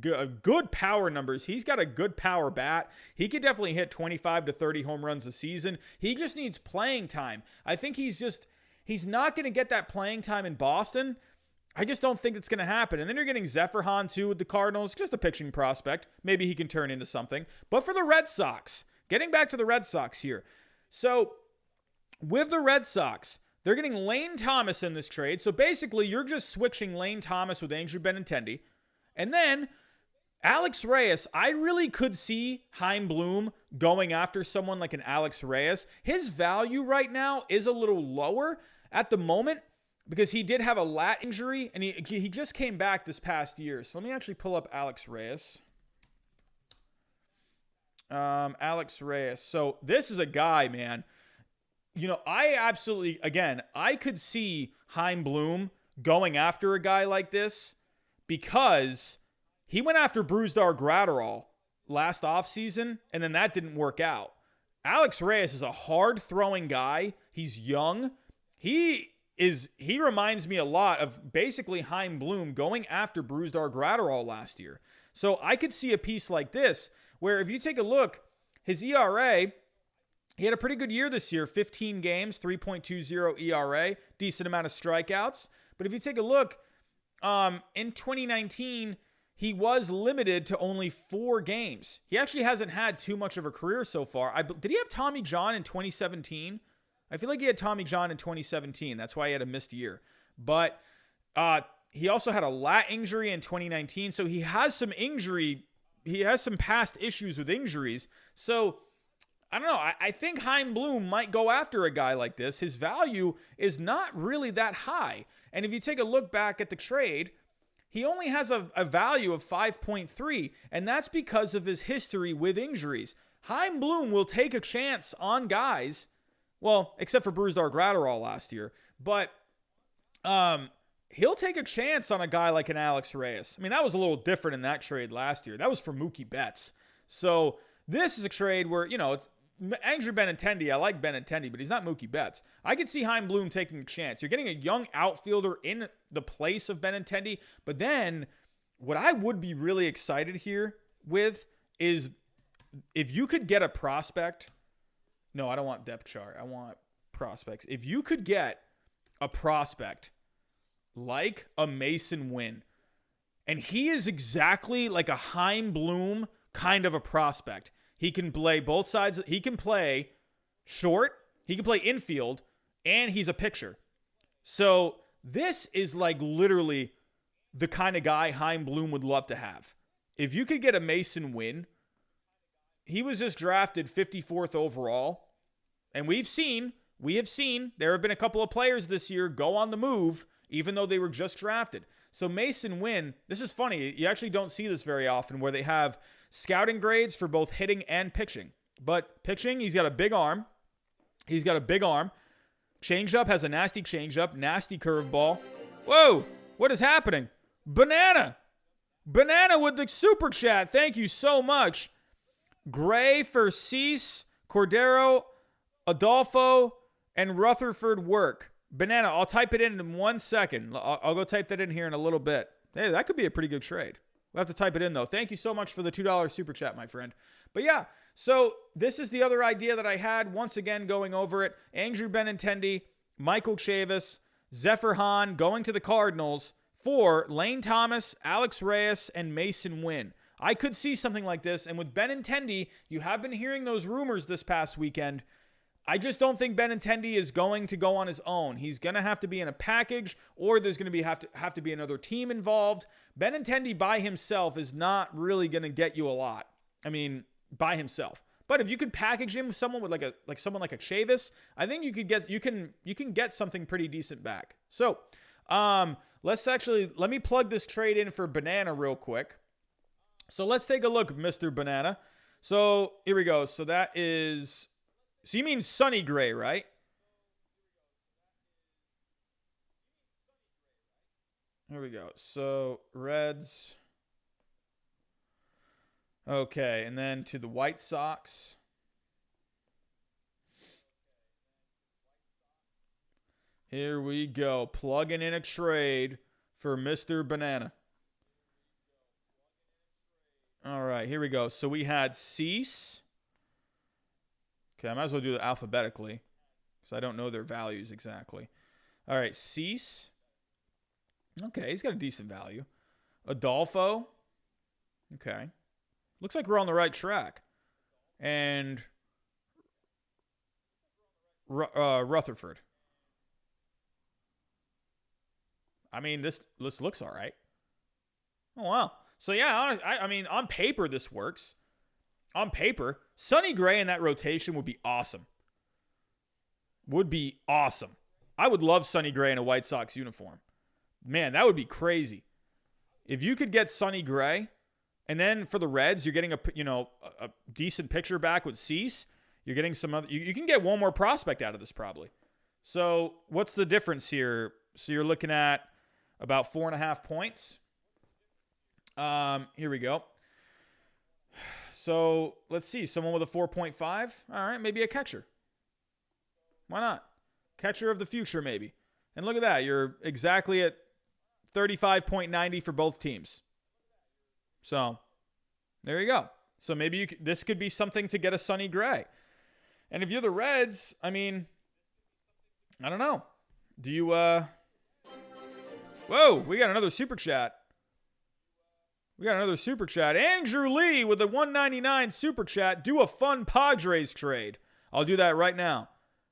A: good power numbers. He's got a good power bat. He could definitely hit 25 to 30 home runs a season. He just needs playing time. I think he's not going to get that playing time in Boston. I just don't think it's going to happen. And then you're getting Zephyr Hahn, too, with the Cardinals. Just a pitching prospect. Maybe he can turn into something. But for the Red Sox, getting back to the Red Sox here. So, with the Red Sox, they're getting Lane Thomas in this trade. So basically, you're just switching Lane Thomas with Andrew Benintendi. And then Alex Reyes, I really could see Chaim Bloom going after someone like an Alex Reyes. His value right now is a little lower at the moment because he did have a lat injury and he just came back this past year. So let me actually pull up Alex Reyes. Alex Reyes. So this is a guy, man. I could see Chaim Bloom going after a guy like this because he went after Brusdar Graterol last offseason, and then that didn't work out. Alex Reyes is a hard-throwing guy. He's young. He reminds me a lot of basically Chaim Bloom going after Brusdar Graterol last year. So I could see a piece like this where if you take a look, his ERA... He had a pretty good year this year, 15 games, 3.20 ERA, decent amount of strikeouts. But if you take a look, in 2019, he was limited to only 4 games. He actually hasn't had too much of a career so far. Did he have Tommy John in 2017? I feel like he had Tommy John in 2017. That's why he had a missed year. But he also had a lat injury in 2019. So he has some injury. He has some past issues with injuries. So I don't know. I think Chaim Bloom might go after a guy like this. His value is not really that high. And if you take a look back at the trade, he only has a value of 5.3, and that's because of his history with injuries. Chaim Bloom will take a chance on guys, well, except for Brusdar Graterol last year, but he'll take a chance on a guy like an Alex Reyes. I mean, that was a little different in that trade last year. That was for Mookie Betts. So this is a trade where, it's Andrew Benintendi. I like Benintendi, but he's not Mookie Betts. I could see Chaim Bloom taking a chance. You're getting a young outfielder in the place of Benintendi, but then what I would be really excited here with is if you could get a prospect. No, I don't want depth chart. I want prospects. If you could get a prospect like a Mason Wynn, and he is exactly like a Chaim Bloom kind of a prospect. He can play both sides. He can play short. He can play infield. And he's a pitcher. So this is like literally the kind of guy Chaim Bloom would love to have. If you could get a Mason Wynn, he was just drafted 54th overall. And we have seen there have been a couple of players this year go on the move, even though they were just drafted. So Mason Wynn, this is funny. You actually don't see this very often where they have scouting grades for both hitting and pitching. But pitching, he's got a big arm. Changeup has a nasty changeup, nasty curveball. Whoa, what is happening? Banana with the super chat. Thank you so much. Gray for Cease, Cordero, Adolfo, and Rutherford work. Banana, I'll type it in 1 second. I'll go type that in here in a little bit. Hey, that could be a pretty good trade. We'll have to type it in, though. Thank you so much for the $2 super chat, my friend. But yeah, so this is the other idea that I had. Once again, going over it. Andrew Benintendi, Michael Chavis, Zephyr Hahn going to the Cardinals for Lane Thomas, Alex Reyes, and Mason Wynn. I could see something like this. And with Benintendi, you have been hearing those rumors this past weekend. I just don't think Benintendi is going to go on his own. He's going to have to be in a package, or there's going to have to be another team involved. Benintendi by himself is not really going to get you a lot. I mean, by himself. But if you could package him with someone with someone like a Chavis, I think you can get something pretty decent back. So, let me plug this trade in for Banana real quick. So let's take a look, Mr. Banana. So here we go. So that is. So you mean Sonny Gray, right? Here we go. So Reds. Okay, and then to the White Sox. Here we go. Plugging in a trade for Mr. Banana. All right, here we go. So we had Cease. Okay, I might as well do it alphabetically because I don't know their values exactly. All right, Cease. Okay, he's got a decent value. Adolfo. Okay. Looks like we're on the right track. And Rutherford. I mean, this looks all right. Oh, wow. So, yeah, I mean, on paper, this works. On paper, Sonny Gray in that rotation would be awesome. Would be awesome. I would love Sonny Gray in a White Sox uniform. Man, that would be crazy. If you could get Sonny Gray, and then for the Reds, you're getting a decent pitcher back with Cease. You're getting some other. You can get one more prospect out of this probably. So what's the difference here? So you're looking at about 4.5 points. Here we go. So let's see. Someone with a 4.5. All right, maybe a catcher. Why not? Catcher of the future, maybe. And look at that. You're exactly at 35.90 for both teams. So there you go. So maybe this could be something to get a Sonny Gray. And if you're the Reds, I mean, I don't know. Do you, whoa, we got another super chat. Andrew Lee with a 199 super chat. Do a fun Padres trade. I'll do that right now.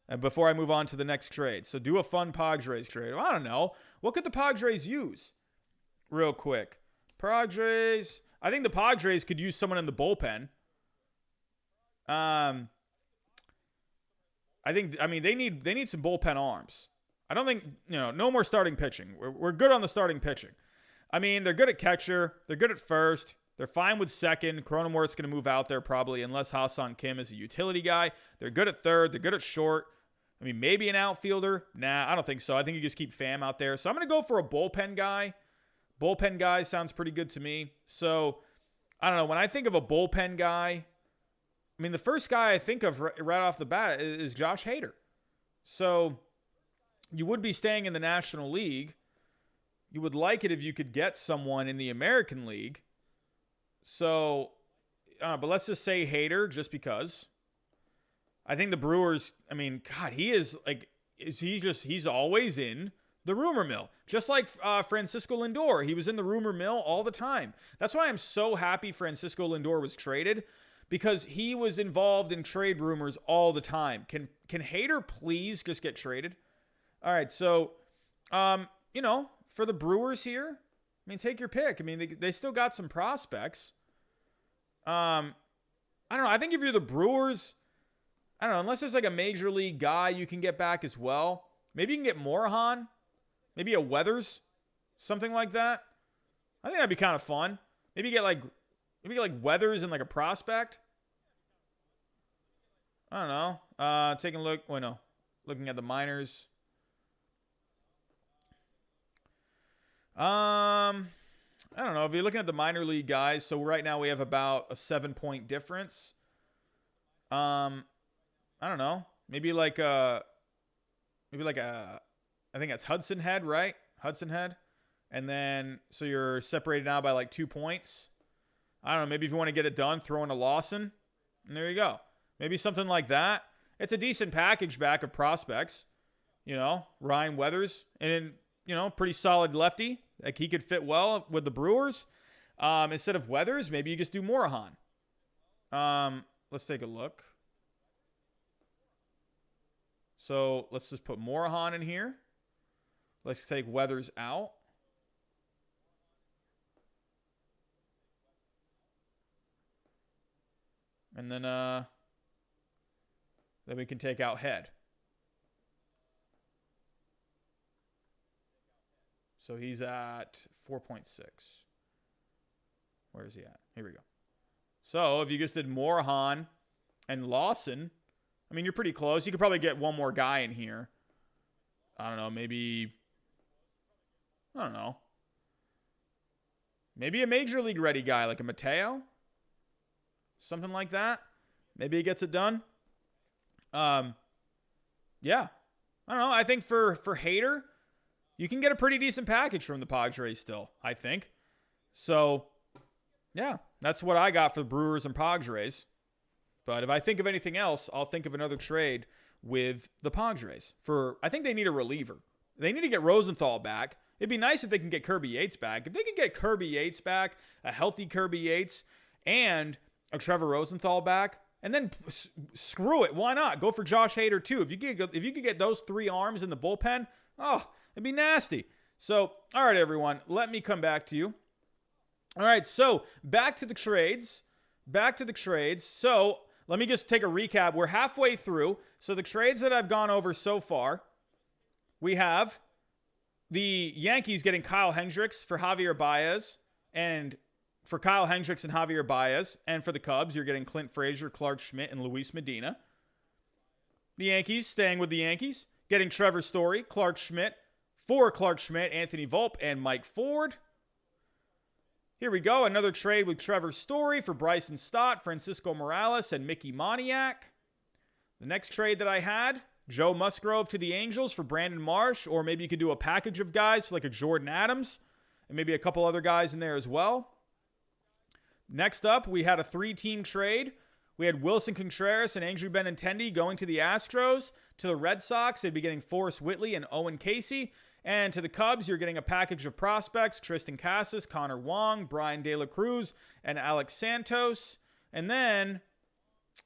A: And before I move on to the next trade. So do a fun Padres trade. Well, I don't know. What could the Padres use? Real quick. Padres. I think the Padres could use someone in the bullpen. I mean, they need some bullpen arms. I don't think, no more starting pitching. We're good on the starting pitching. I mean, they're good at catcher. They're good at first. They're fine with second. Cronenworth's going to move out there probably unless Ha-Seong Kim is a utility guy. They're good at third. They're good at short. I mean, maybe an outfielder. Nah, I don't think so. I think you just keep Pham out there. So I'm going to go for a bullpen guy. Bullpen guy sounds pretty good to me. So, I don't know. When I think of a bullpen guy, I mean, the first guy I think of right off the bat is Josh Hader. So, you would be staying in the National League. You would like it if you could get someone in the American League. So, but let's just say Hader just because. I think the Brewers, I mean, God, he's always in the rumor mill. Just like Francisco Lindor. He was in the rumor mill all the time. That's why I'm so happy Francisco Lindor was traded, because he was involved in trade rumors all the time. Can Hader please just get traded? All right, so, for the Brewers here, I mean, take your pick. I mean, they still got some prospects. I don't know. I think if you're the Brewers, I don't know, unless there's like a major league guy you can get back as well. Maybe you can get Morahan. Maybe a Weathers. Something like that. I think that'd be kind of fun. Maybe get like Weathers and like a prospect. I don't know. Taking a look. Wait, no. Looking at the minors. I don't know. If you're looking at the minor league guys, so right now we have about a 7-point difference. I don't know. Maybe like I think that's Hudson Head, right? Hudson Head. And then, so you're separated now by like 2 points. I don't know. Maybe if you want to get it done, throw in a Lawson. And there you go. Maybe something like that. It's a decent package back of prospects. Ryan Weathers. And, pretty solid lefty. Like he could fit well with the Brewers. Instead of Weathers, maybe you just do Morahan. Let's take a look. So let's just put Morahan in here. Let's take Weathers out. And then we can take out Head. So he's at 4.6. Where is he at? Here we go. So if you just did Morahan and Lawson, I mean, you're pretty close. You could probably get one more guy in here. I don't know, maybe a major league ready guy like a Mateo. Something like that. Maybe he gets it done. Yeah. I don't know. I think for Hader, you can get a pretty decent package from the Padres still, I think. So, yeah, that's what I got for the Brewers and Padres. But if I think of anything else, I'll think of another trade with the Padres. I think they need a reliever. They need to get Rosenthal back. It'd be nice if they can get Kirby Yates back. If they can get Kirby Yates back, a healthy Kirby Yates, and a Trevor Rosenthal back, and then screw it. Why not? Go for Josh Hader too. If you could get those 3 arms in the bullpen, oh, it'd be nasty. So, all right, everyone, let me come back to you. All right, so back to the trades. So let me just take a recap. We're halfway through. So the trades that I've gone over so far, we have the Yankees getting Kyle Hendricks for Javier Baez, and for Kyle Hendricks and Javier Baez, and for the Cubs, you're getting Clint Frazier, Clark Schmidt, and Luis Medina. The Yankees, staying with the Yankees, getting Trevor Story, Clark Schmidt, Anthony Volpe, and Mike Ford. Here we go, another trade with Trevor Story for Bryson Stott, Francisco Morales, and Mickey Moniak. The next trade that I had, Joe Musgrove to the Angels for Brandon Marsh, or maybe you could do a package of guys like a Jordan Adams, and maybe a couple other guys in there as well. Next up, we had a 3-team trade. We had Willson Contreras and Andrew Benintendi going to the Astros. To the Red Sox, they'd be getting Forrest Whitley and Owen Casey. And to the Cubs, you're getting a package of prospects, Tristan Casas, Connor Wong, Brian De La Cruz, and Alex Santos. And then,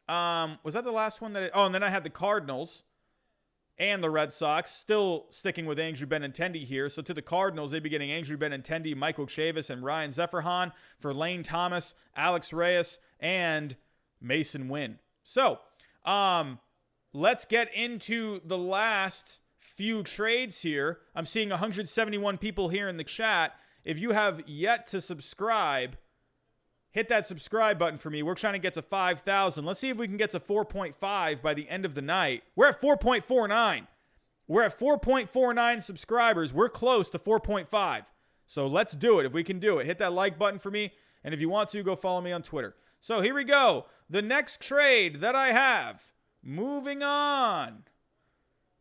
A: was that the last one? And then I had the Cardinals and the Red Sox, still sticking with Andrew Benintendi here. So to the Cardinals, they'd be getting Andrew Benintendi, Michael Chavis, and Ryan Zephyrhan for Lane Thomas, Alex Reyes, and Mason Wynn. So let's get into the last few trades here. I'm seeing 171 people here in the chat. If you have yet to subscribe, hit that subscribe button for me. We're trying to get to 5,000. Let's see if we can get to 4.5 by the end of the night. We're at 4.49. We're at 4.49 subscribers. We're close to 4.5. So let's do it. If we can do it, hit that like button for me. And if you want to, go follow me on Twitter. So here we go. The next trade that I have. Moving on.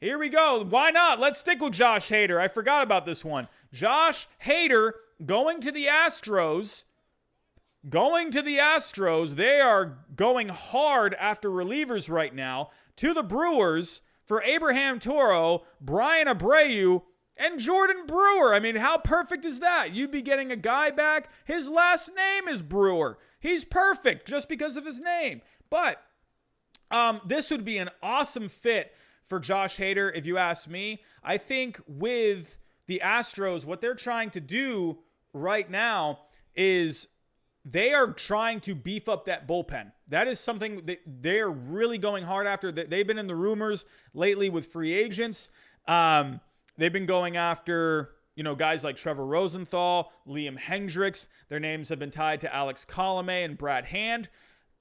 A: Here we go. Why not? Let's stick with Josh Hader. I forgot about this one. Josh Hader going to the Astros. They are going hard after relievers right now. To the Brewers for Abraham Toro, Brian Abreu, and Jordan Brewer. I mean, how perfect is that? You'd be getting a guy back. His last name is Brewer. He's perfect just because of his name. But this would be an awesome fit for Josh Hader, if you ask me. I think with the Astros, what they're trying to do right now is they are trying to beef up that bullpen. That is something that they're really going hard after. They've been in the rumors lately with free agents. They've been going after, guys like Trevor Rosenthal, Liam Hendricks. Their names have been tied to Alex Colomé and Brad Hand.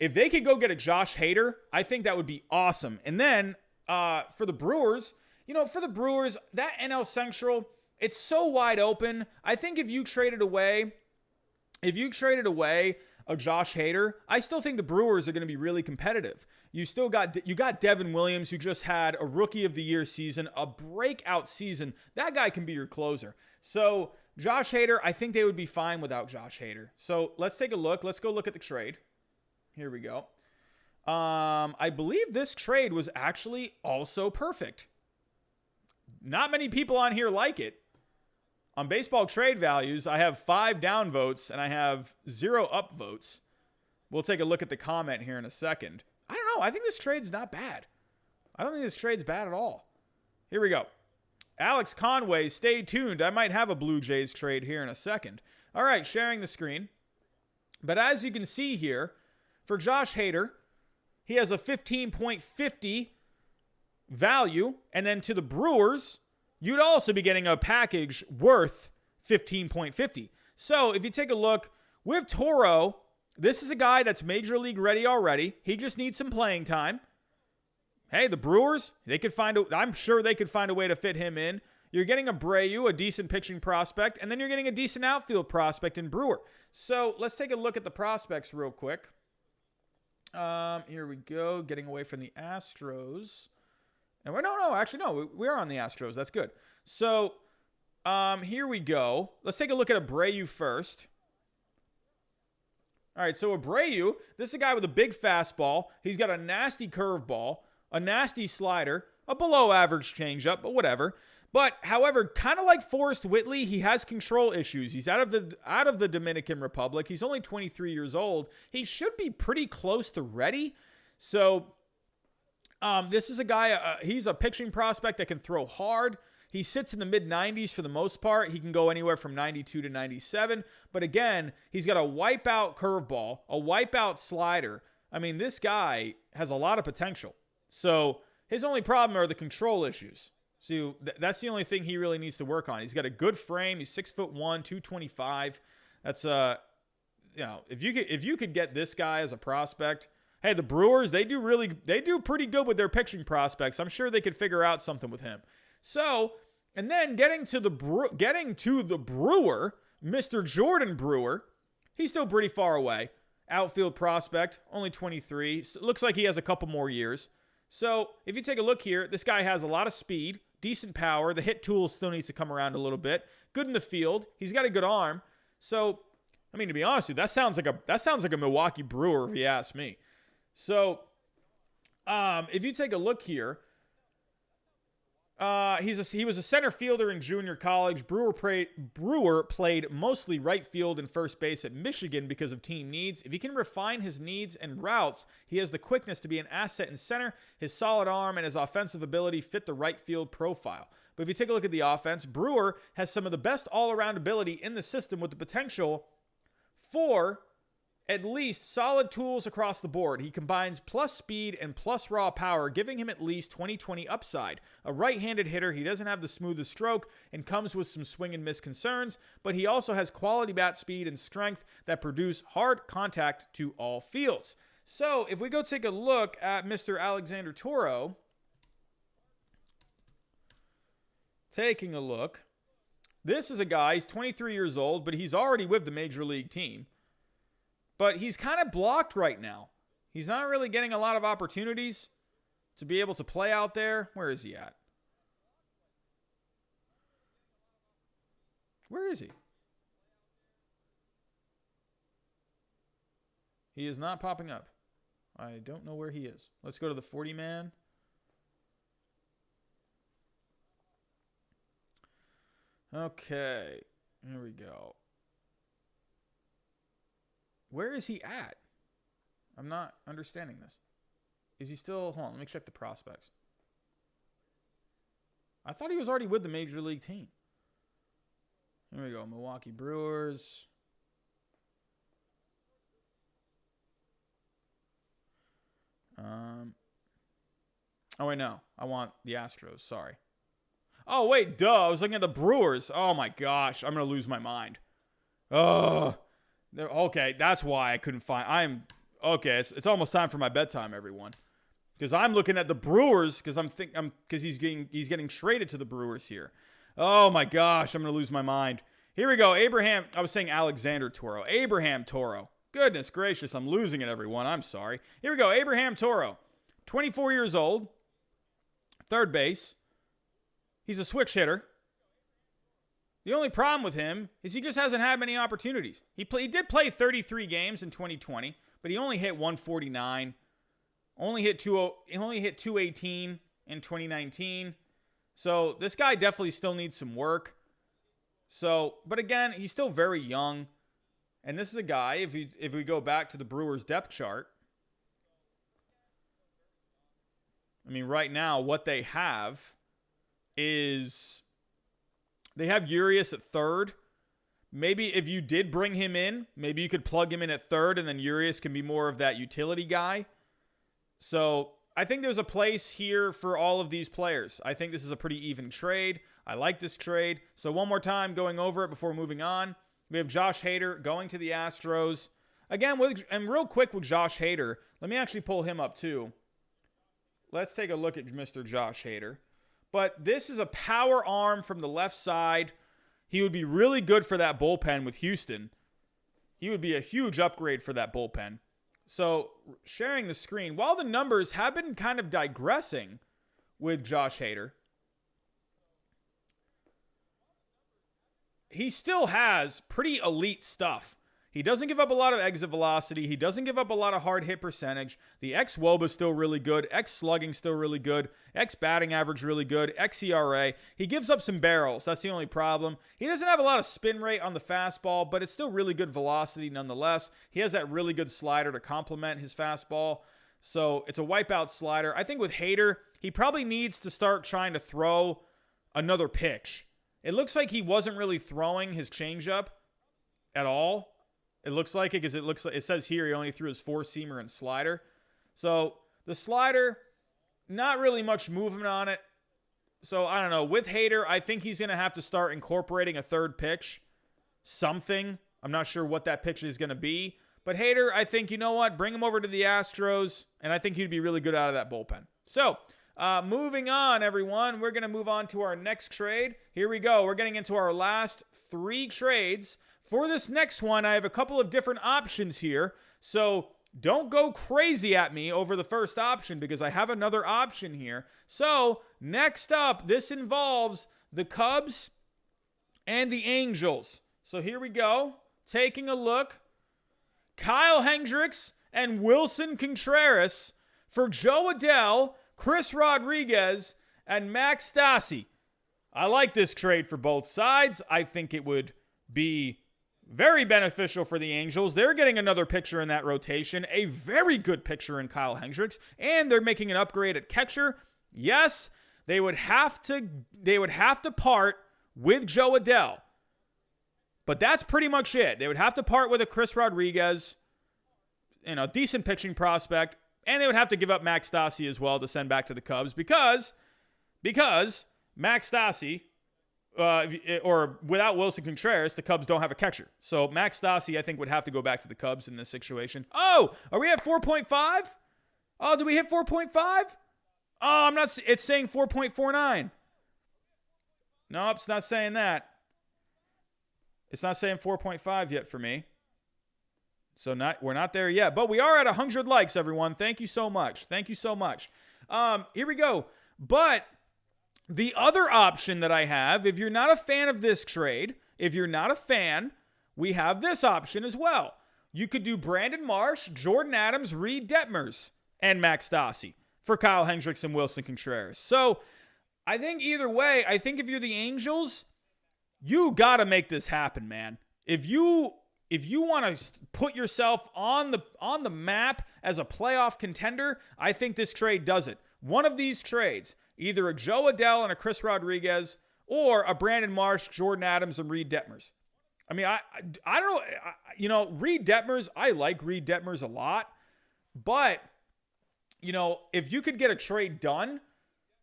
A: If they could go get a Josh Hader, I think that would be awesome. And then for the Brewers, that NL Central, it's so wide open. I think if you traded away a Josh Hader, I still think the Brewers are going to be really competitive. You got Devin Williams, who just had a Rookie of the Year season, a breakout season. That guy can be your closer. So Josh Hader, I think they would be fine without Josh Hader. So let's take a look. Let's go look at the trade. Here we go. I believe this trade was actually also perfect. Not many people on here like it. On baseball trade values, I have 5 down votes and I have 0 up votes. We'll take a look at the comment here in a second. I don't know. I think this trade's not bad. I don't think this trade's bad at all. Here we go. Alex Conway, stay tuned. I might have a Blue Jays trade here in a second. All right, sharing the screen. But as you can see here, for Josh Hader, he has a 15.50 value. And then to the Brewers, you'd also be getting a package worth 15.50. So if you take a look with Toro, this is a guy that's major league ready already. He just needs some playing time. Hey, the Brewers, I'm sure they could find a way to fit him in. You're getting Abreu, a decent pitching prospect, and then you're getting a decent outfield prospect in Brewer. So let's take a look at the prospects real quick. Here we go, getting away from the Astros. And actually, no. We are on the Astros. That's good. So, here we go. Let's take a look at Abreu first. All right, so Abreu, this is a guy with a big fastball. He's got a nasty curveball, a nasty slider, a below-average changeup, but whatever. But, however, kind of like Forrest Whitley, he has control issues. He's out of the Dominican Republic. He's only 23 years old. He should be pretty close to ready. So, this is a guy, he's a pitching prospect that can throw hard. He sits in the mid-90s for the most part. He can go anywhere from 92 to 97. But again, he's got a wipeout curveball, a wipeout slider. I mean, this guy has a lot of potential. So his only problem are the control issues. So that's the only thing he really needs to work on. He's got a good frame. He's 6'1", 225. That's if you could get this guy as a prospect. Hey, the Brewers, they do pretty good with their pitching prospects. I'm sure they could figure out something with him. So, and then getting to the Brewer, Mr. Jordan Brewer, he's still pretty far away. Outfield prospect, only 23. So looks like he has a couple more years. So, if you take a look here, this guy has a lot of speed, decent power. The hit tool still needs to come around a little bit. Good in the field. He's got a good arm. So, I mean, to be honest with you, that sounds like a Milwaukee Brewer if you ask me. So, if you take a look here, he was a center fielder in junior college. Brewer played mostly right field and first base at Michigan because of team needs. If he can refine his needs and routes, he has the quickness to be an asset in center. His solid arm and his offensive ability fit the right field profile. But if you take a look at the offense, Brewer has some of the best all-around ability in the system with the potential for at least solid tools across the board. He combines plus speed and plus raw power, giving him at least 20-20 upside. A right-handed hitter, he doesn't have the smoothest stroke and comes with some swing and miss concerns, but he also has quality bat speed and strength that produce hard contact to all fields. So if we go take a look at Mr. Alexander Toro, taking a look, this is a guy, he's 23 years old, but he's already with the major league team. But he's kind of blocked right now. He's not really getting a lot of opportunities to be able to play out there. Where is he at? Where is he? He is not popping up. I don't know where he is. Let's go to the 40-man. Okay. Here we go. Where is he at? I'm not understanding this. Is he still... Hold on, let me check the prospects. I thought he was already with the major league team. Here we go. Milwaukee Brewers. Oh, wait, no. I want the Astros. Sorry. Oh, wait, duh. I was looking at the Brewers. Oh, my gosh. I'm going to lose my mind. Oh, okay, that's why I couldn't find. Okay. It's almost time for my bedtime, everyone, because I'm looking at the Brewers because he's getting traded to the Brewers here. Oh my gosh, I'm gonna lose my mind. Here we go, Abraham. I was saying Alexander Toro, Abraham Toro. Goodness gracious, I'm losing it, everyone. I'm sorry. Here we go, Abraham Toro, 24 years old, third base. He's a switch hitter. The only problem with him is he just hasn't had many opportunities. He did play 33 games in 2020, but he only hit 149. Only hit 218 in 2019. So this guy definitely still needs some work. So, but again, he's still very young. And this is a guy, if we go back to the Brewers depth chart, I mean, right now what they have is they have Urias at third. Maybe if you did bring him in, maybe you could plug him in at third, and then Urias can be more of that utility guy. So I think there's a place here for all of these players. I think this is a pretty even trade. I like this trade. So one more time, going over it before moving on. We have Josh Hader going to the Astros. Again, and real quick with Josh Hader, let me actually pull him up too. Let's take a look at Mr. Josh Hader. But this is a power arm from the left side. He would be really good for that bullpen with Houston. He would be a huge upgrade for that bullpen. So, sharing the screen. While the numbers have been kind of digressing with Josh Hader. He still has pretty elite stuff. He doesn't give up a lot of exit velocity. He doesn't give up a lot of hard hit percentage. The xWOBA is still really good. X-slugging still really good. X-batting average really good. XERA. He gives up some barrels. That's the only problem. He doesn't have a lot of spin rate on the fastball, but it's still really good velocity nonetheless. He has that really good slider to complement his fastball. So it's a wipeout slider. I think with Hader, he probably needs to start trying to throw another pitch. It looks like he wasn't really throwing his changeup at all. It looks like it because it says here he only threw his four-seamer and slider. So the slider, not really much movement on it. So I don't know. With Hader, I think he's going to have to start incorporating a third pitch. Something. I'm not sure what that pitch is going to be. But Hader, I think, you know what? Bring him over to the Astros, and I think he'd be really good out of that bullpen. So moving on, everyone. We're going to move on to our next trade. Here we go. We're getting into our last 3 trades. For this next one, I have a couple of different options here. So don't go crazy at me over the first option because I have another option here. So next up, this involves the Cubs and the Angels. So here we go. Taking a look. Kyle Hendricks and Willson Contreras for Joe Adell, Chris Rodriguez, and Max Stassi. I like this trade for both sides. I think it would be very beneficial for the Angels. They're getting another pitcher in that rotation, a very good pitcher in Kyle Hendricks, and they're making an upgrade at catcher. Yes, they would have to part with Joe Adell. But that's pretty much it. They would have to part with a Chris Rodriguez, decent pitching prospect, and they would have to give up Max Stassi as well to send back to the Cubs because Max Stassi, or without Willson Contreras, the Cubs don't have a catcher. So Max Stassi, I think, would have to go back to the Cubs in this situation. Oh, are we at 4.5? Oh, did we hit 4.5? Oh, I'm not. It's saying 4.49. Nope, it's not saying that. It's not saying 4.5 yet for me. So we're not there yet. But we are at 100 likes, everyone. Thank you so much. Thank you so much. Here we go. But the other option that I have, if you're not a fan of this trade, we have this option as well. You could do Brandon Marsh, Jordan Adams, Reed Detmers, and Max Stassi for Kyle Hendricks and Willson Contreras. So I think either way, I think if you're the Angels, you got to make this happen, man. If you want to put yourself on the map as a playoff contender, I think this trade does it. One of these trades, either a Joe Adell and a Chris Rodriguez, or a Brandon Marsh, Jordan Adams, and Reed Detmers. I mean, I don't know. Reed Detmers, I like Reed Detmers a lot. But, if you could get a trade done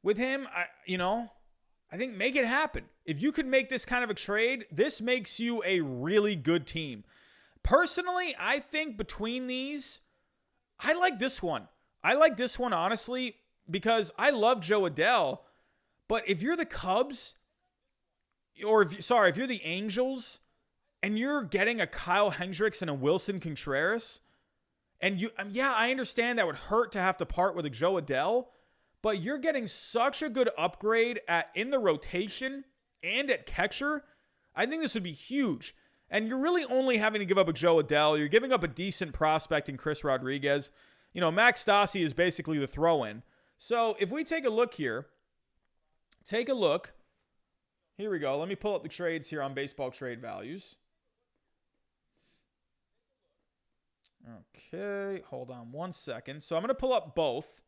A: with him, I think make it happen. If you could make this kind of a trade, this makes you a really good team. Personally, I think between these, I like this one. Honestly, because I love Joe Adell. But if you're the Cubs, or if you're the Angels, and you're getting a Kyle Hendricks and a Willson Contreras, and I understand that would hurt to have to part with a Joe Adell, but you're getting such a good upgrade in the rotation and at catcher. I think this would be huge. And you're really only having to give up a Joe Adell. You're giving up a decent prospect in Chris Rodriguez. Max Stassi is basically the throw-in. So if we take a look here, Here we go. Let me pull up the trades here on Baseball Trade Values. Okay, hold on one second. So I'm going to pull up both.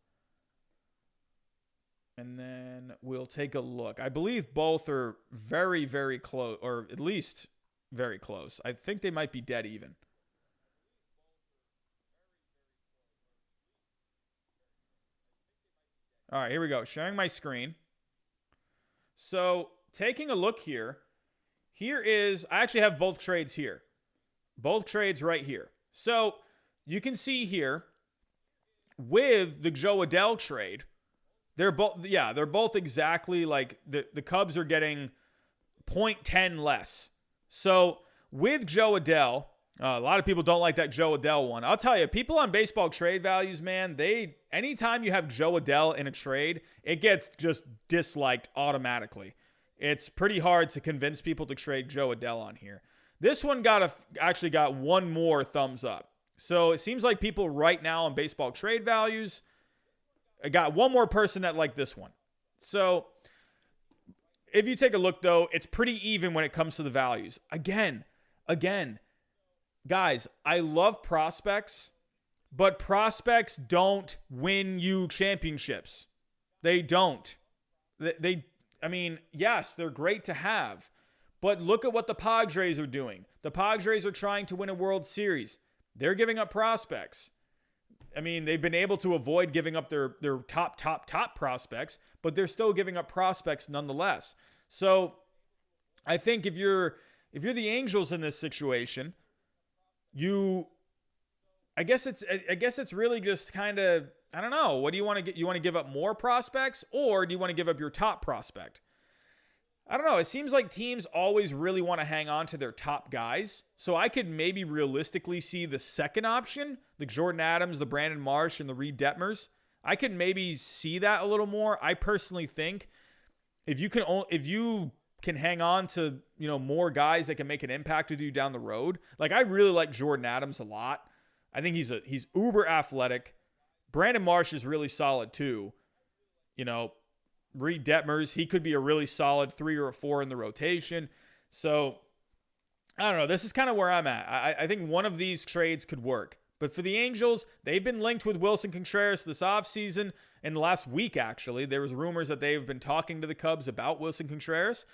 A: And then we'll take a look. I believe both are very, very close, or at least very close. I think they might be dead even. All right, here we go. Sharing my screen. So taking a look here. I actually have both trades here. Both trades right here. So you can see here with the Joe Adell trade, they're both exactly like the Cubs are getting 0.10 less. So with Joe Adell, A lot of people don't like that Joe Adell one. I'll tell you, people on baseball trade values, man, anytime you have Joe Adell in a trade, it gets just disliked automatically. It's pretty hard to convince people to trade Joe Adell on here. This one actually got one more thumbs up. So it seems like people right now on baseball trade values, I got one more person that liked this one. So if you take a look, though, it's pretty even when it comes to the values. Again, guys, I love prospects, but prospects don't win you championships. They don't. I mean, yes, they're great to have, but look at what the Padres are doing. The Padres are trying to win a World Series. They're giving up prospects. I mean, they've been able to avoid giving up their top prospects, but they're still giving up prospects nonetheless. So I think if you're the Angels in this situation, I guess it's really just kind of, I don't know. What do you want to get? You want to give up more prospects, or do you want to give up your top prospect? I don't know. It seems like teams always really want to hang on to their top guys. So I could maybe realistically see the second option, the Jordan Adams, the Brandon Marsh, and the Reed Detmers. I could maybe see that a little more. I personally think if you can hang on to, more guys that can make an impact with you down the road. Like, I really like Jordan Adams a lot. I think he's uber athletic. Brandon Marsh is really solid too. Reed Detmers, he could be a really solid 3 or a 4 in the rotation. So, I don't know. This is kind of where I'm at. I think one of these trades could work. But for the Angels, they've been linked with Willson Contreras this offseason. In the last week, actually, there was rumors that they've been talking to the Cubs about Willson Contreras.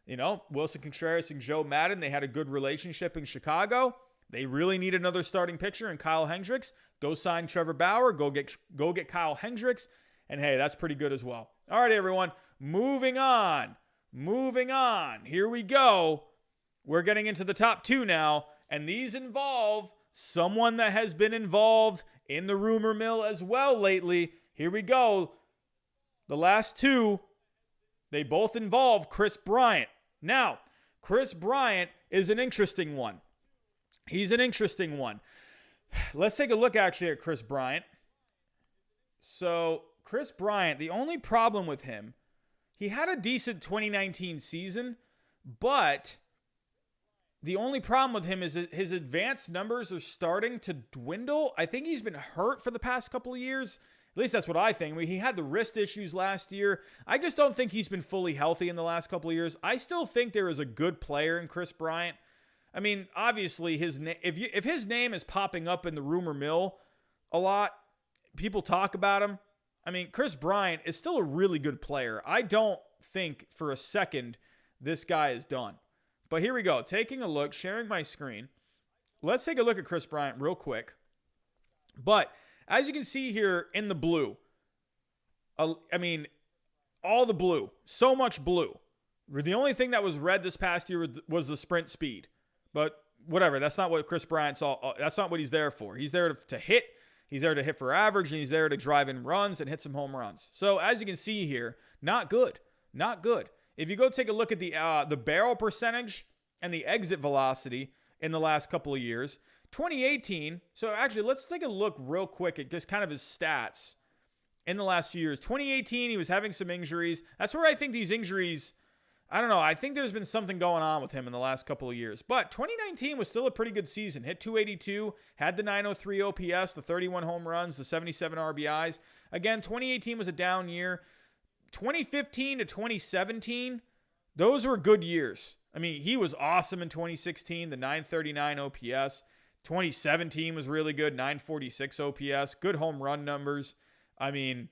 A: Willson Contreras and Joe Madden, they had a good relationship in Chicago. They really need another starting pitcher in Kyle Hendricks. Go sign Trevor Bauer. Go get Kyle Hendricks. And hey, that's pretty good as well. All right, everyone. Moving on. Here we go. We're getting into the top 2 now. And these involve someone that has been involved in the rumor mill as well lately. Here we go. The last 2, they both involve Kris Bryant. Now, Kris Bryant is an interesting one. He's an interesting one. Let's take a look actually at Kris Bryant. So, Kris Bryant, the only problem with him, he had a decent 2019 season, but the only problem with him is that his advanced numbers are starting to dwindle. I think he's been hurt for the past couple of years. At least that's what I think. he had the wrist issues last year. I just don't think he's been fully healthy in the last couple of years. I still think there is a good player in Kris Bryant. I mean, obviously, if his name is popping up in the rumor mill a lot, people talk about him. I mean, Kris Bryant is still a really good player. I don't think for a second this guy is done. But here we go. Taking a look, sharing my screen. Let's take a look at Kris Bryant real quick. But as you can see here in the blue, all the blue, so much blue. The only thing that was red this past year was the sprint speed. But whatever, that's not what Kris Bryant's that's not what he's there for. He's there to hit. He's there to hit for average, and he's there to drive in runs and hit some home runs. So as you can see here, not good. If you go take a look at the barrel percentage and the exit velocity in the last couple of years, 2018, so actually let's take a look real quick at just kind of his stats in the last few years. 2018, he was having some injuries. That's where I think these injuries, I don't know. I think there's been something going on with him in the last couple of years. But 2019 was still a pretty good season. Hit 282, had the 903 OPS, the 31 home runs, the 77 RBIs. Again, 2018 was a down year. 2015 to 2017, those were good years. I mean, he was awesome in 2016, the 939 OPS. 2017 was really good, 946 OPS. Good home run numbers. I mean,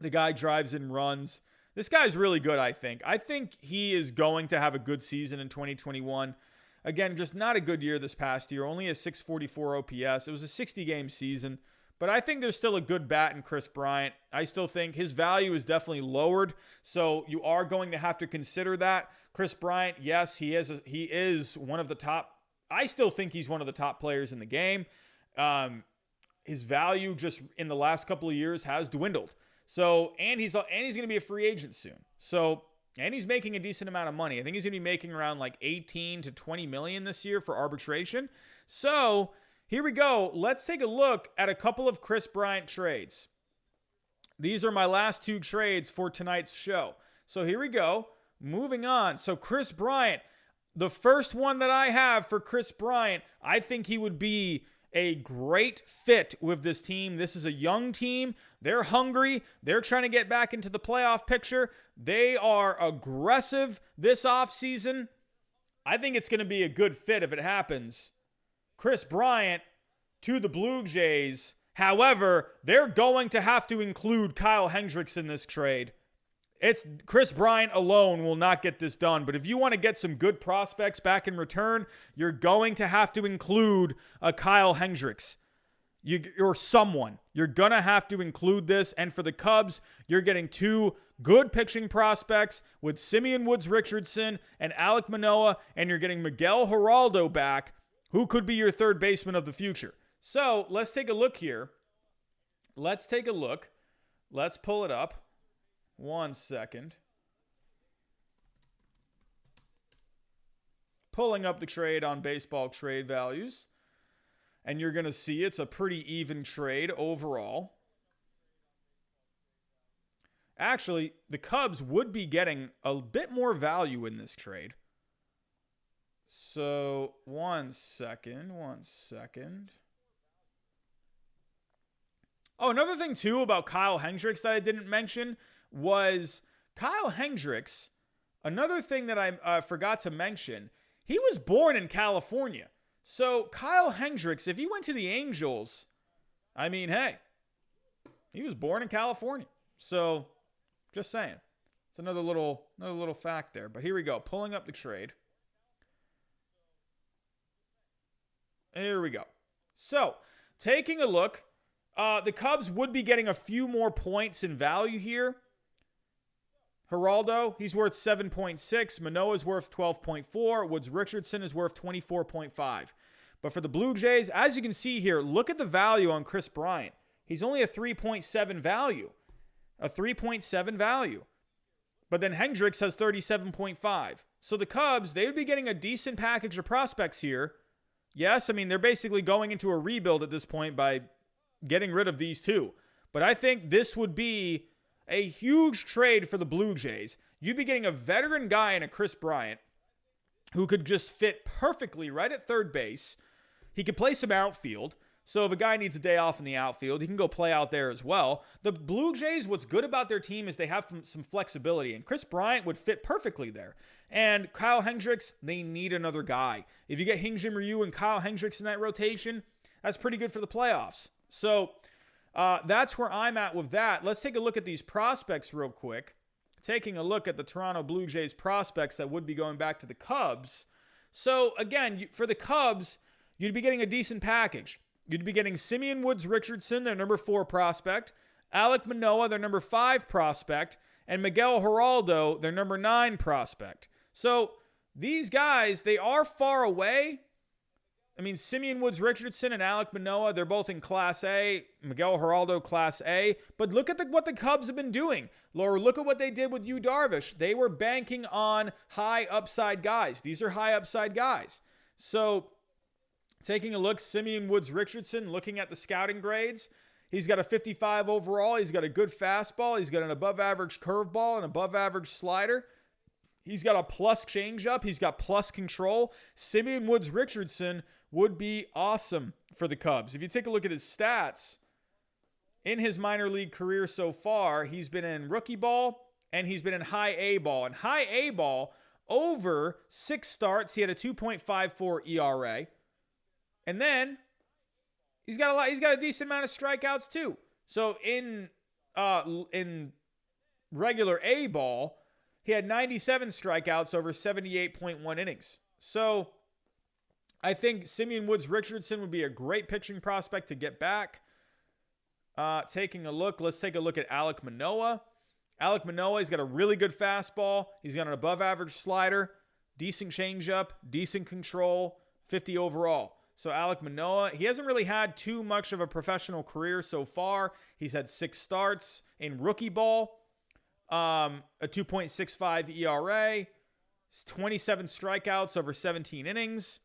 A: the guy drives in runs. This guy's really good, I think. I think he is going to have a good season in 2021. Again, just not a good year this past year. Only a 644 OPS. It was a 60-game season. But I think there's still a good bat in Kris Bryant. I still think his value is definitely lowered. So you are going to have to consider that. Kris Bryant, yes, he is one of the top. I still think he's one of the top players in the game. His value just in the last couple of years has dwindled. So, and he's going to be a free agent soon. So, and he's making a decent amount of money. I think he's going to be making around like 18 to 20 million this year for arbitration. So here we go. Let's take a look at a couple of Kris Bryant trades. These are my last 2 trades for tonight's show. So here we go. Moving on. So Kris Bryant, the first one that I have for Kris Bryant, I think he would be a great fit with this team. This is a young team. They're hungry. They're trying to get back into the playoff picture. They are aggressive this offseason. I think it's going to be a good fit if it happens. Kris Bryant to the Blue Jays. However, they're going to have to include Kyle Hendricks in this trade. It's Kris Bryant alone will not get this done. But if you want to get some good prospects back in return, you're going to have to include a Kyle Hendricks. Or someone. You're going to have to include this. And for the Cubs, you're getting 2 good pitching prospects with Simeon Woods Richardson and Alek Manoah. And you're getting Miguel Geraldo back, who could be your third baseman of the future. So let's take a look here. Let's take a look. Let's pull it up. 1 second. Pulling up the trade on Baseball Trade Values. And you're going to see it's a pretty even trade overall. Actually, the Cubs would be getting a bit more value in this trade. So, 1 second. Oh, another thing, too, about Kyle Hendricks that I didn't mention was Kyle Hendricks. Another thing that I forgot to mention, he was born in California. So, Kyle Hendricks, if he went to the Angels, I mean, hey, he was born in California. So, just saying. It's another little fact there. But here we go. Pulling up the trade. Here we go. So, taking a look. The Cubs would be getting a few more points in value here. Geraldo, he's worth 7.6. Manoah's worth 12.4. Woods Richardson is worth 24.5. But for the Blue Jays, as you can see here, look at the value on Kris Bryant. He's only a 3.7 value. A 3.7 value. But then Hendricks has 37.5. So the Cubs, they would be getting a decent package of prospects here. Yes, I mean, they're basically going into a rebuild at this point by getting rid of these 2. But I think this would be a huge trade for the Blue Jays. You'd be getting a veteran guy in a Kris Bryant who could just fit perfectly right at third base. He could play some outfield. So if a guy needs a day off in the outfield, he can go play out there as well. The Blue Jays, what's good about their team is they have some flexibility. And Kris Bryant would fit perfectly there. And Kyle Hendricks, they need another guy. If you get Hyun-Jin Ryu and Kyle Hendricks in that rotation, that's pretty good for the playoffs. So that's where I'm at with that. Let's take a look at these prospects real quick. Taking a look at the Toronto Blue Jays prospects that would be going back to the Cubs. So again, for the Cubs, you'd be getting a decent package. You'd be getting Simeon Woods Richardson, their number 4 prospect, Alek Manoah, their number 5 prospect, and Miguel Geraldo, their number 9 prospect. So these guys, they are far away. I mean, Simeon Woods Richardson and Alek Manoah, they're both in Class A. Miguel Geraldo, Class A. But look at what the Cubs have been doing. Laura, look at what they did with Yu Darvish. They were banking on high upside guys. These are high upside guys. So, taking a look, Simeon Woods Richardson, looking at the scouting grades. He's got a 55 overall. He's got a good fastball. He's got an above-average curveball, an above-average slider. He's got a plus changeup. He's got plus control. Simeon Woods Richardson would be awesome for the Cubs. If you take a look at his stats, in his minor league career so far, he's been in rookie ball and he's been in high A ball. In high A ball, over 6 starts, he had a 2.54 ERA. And then he's got a decent amount of strikeouts too. So in regular A ball, he had 97 strikeouts over 78.1 innings. So I think Simeon Woods Richardson would be a great pitching prospect to get back. Taking a look, let's take a look at Alek Manoah. Alek Manoah, he's got a really good fastball. He's got an above-average slider, decent changeup, decent control, 50 overall. So Alek Manoah, he hasn't really had too much of a professional career so far. He's had 6 starts in rookie ball, a 2.65 ERA, 27 strikeouts over 17 innings.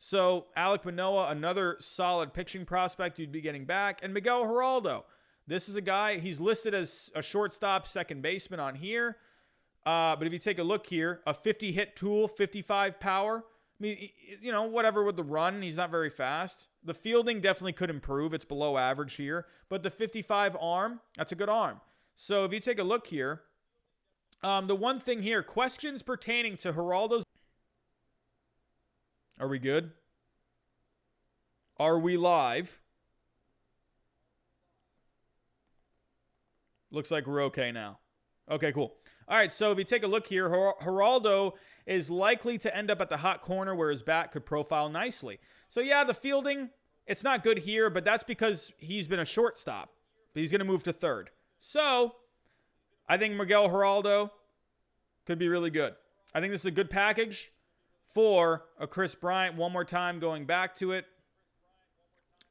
A: So Alek Manoah, another solid pitching prospect you'd be getting back. And Miguel Geraldo. This is a guy, he's listed as a shortstop, second baseman on here. But if you take a look here, a 50 hit tool, 55 power. I mean, you know, whatever with the run, he's not very fast. The fielding definitely could improve. It's below average here. But the 55 arm, that's a good arm. So if you take a look here, the one thing here, questions pertaining to Geraldo's. Are we good? Are we live? Looks like we're okay now. Okay, cool. All right, so if you take a look here, Geraldo is likely to end up at the hot corner where his bat could profile nicely. So yeah, the fielding, it's not good here, but that's because he's been a shortstop. But he's going to move to third. So I think Miguel Geraldo could be really good. I think this is a good package for a Kris Bryant. One more time, going back to it.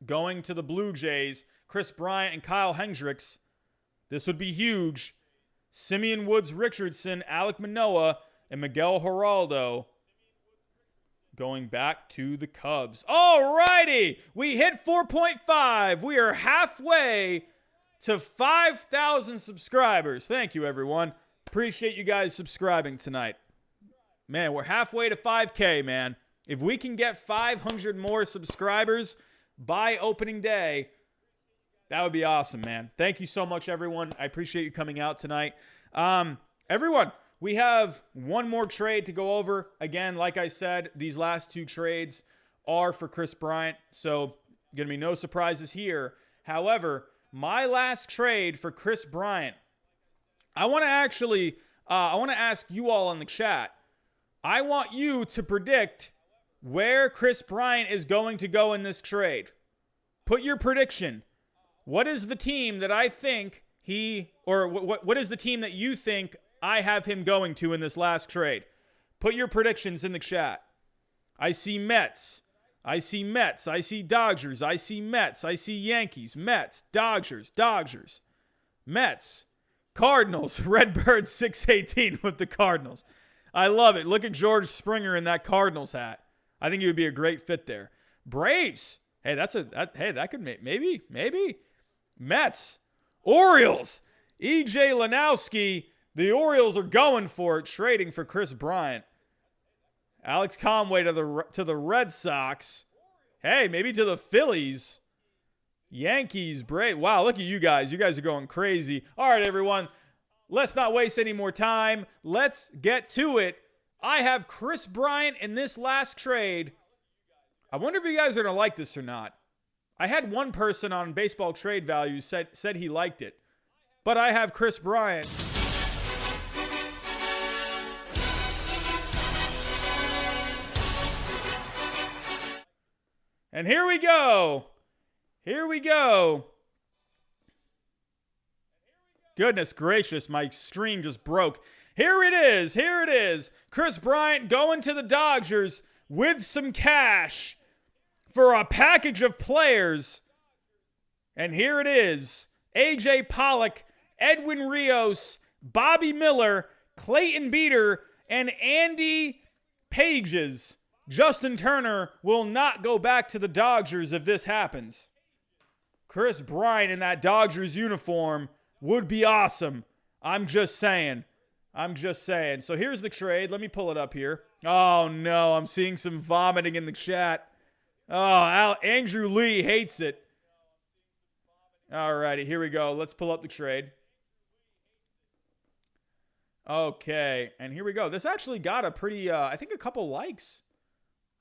A: Going to the Blue Jays, Kris Bryant and Kyle Hendricks. This would be huge. Simeon Woods Richardson, Alek Manoah, and Miguel Geraldo going back to the Cubs. All righty. We hit 4.5. We are halfway to 5,000 subscribers. Thank you, everyone. Appreciate you guys subscribing tonight. Man, we're halfway to 5K, man. If we can get 500 more subscribers by opening day, that would be awesome, man. Thank you so much, everyone. I appreciate you coming out tonight. Everyone, we have one more trade to go over. Again, like I said, these last two trades are for Kris Bryant, so going to be no surprises here. However, my last trade for Kris Bryant, I want to ask you all in the chat. I want you to predict where Kris Bryant is going to go in this trade. Put your prediction. What is the team that I think what is the team that you think I have him going to in this last trade? Put your predictions in the chat. I see Mets. I see Mets. I see Dodgers. I see Mets. I see Yankees. Mets. Dodgers. Mets. Cardinals. Redbird 618 with the Cardinals. I love it. Look at George Springer in that Cardinals hat. I think he would be a great fit there. Braves. Hey, that could maybe. Mets. Orioles. E.J. Lanowski. The Orioles are going for it, trading for Kris Bryant. Alex Conway to the Red Sox. Hey, maybe to the Phillies. Yankees, Braves. Wow, look at you guys. You guys are going crazy. All right, everyone. Let's not waste any more time. Let's get to it. I have Kris Bryant in this last trade. I wonder if you guys are going to like this or not. I had one person on Baseball Trade Values said he liked it. But I have Kris Bryant. And here we go. Goodness gracious, my screen just broke. Here it is. Kris Bryant going to the Dodgers with some cash for a package of players. And here it is. A.J. Pollock, Edwin Rios, Bobby Miller, Clayton Beeter, and Andy Pages. Justin Turner will not go back to the Dodgers if this happens. Kris Bryant in that Dodgers uniform would be awesome. I'm just saying. So here's the trade. Let me pull it up here. Oh, no. I'm seeing some vomiting in the chat. Oh, Andrew Lee hates it. All righty. Here we go. Let's pull up the trade. Okay. And here we go. This actually got a pretty, I think a couple likes.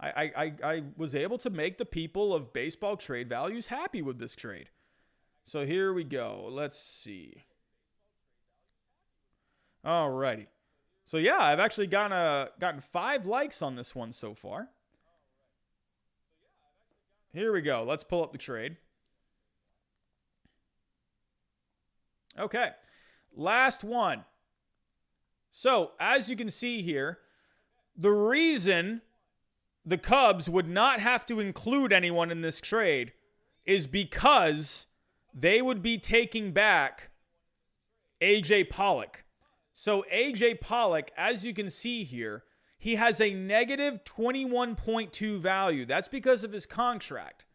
A: I was able to make the people of Baseball Trade Values happy with this trade. So here we go. Let's see. Alrighty. So yeah, I've actually gotten 5 likes on this one so far. Here we go. Let's pull up the trade. Okay. Last one. So as you can see here, the reason the Cubs would not have to include anyone in this trade is because they would be taking back A.J. Pollock. So A.J. Pollock, as you can see here, he has a negative 21.2 value. That's because of his contract.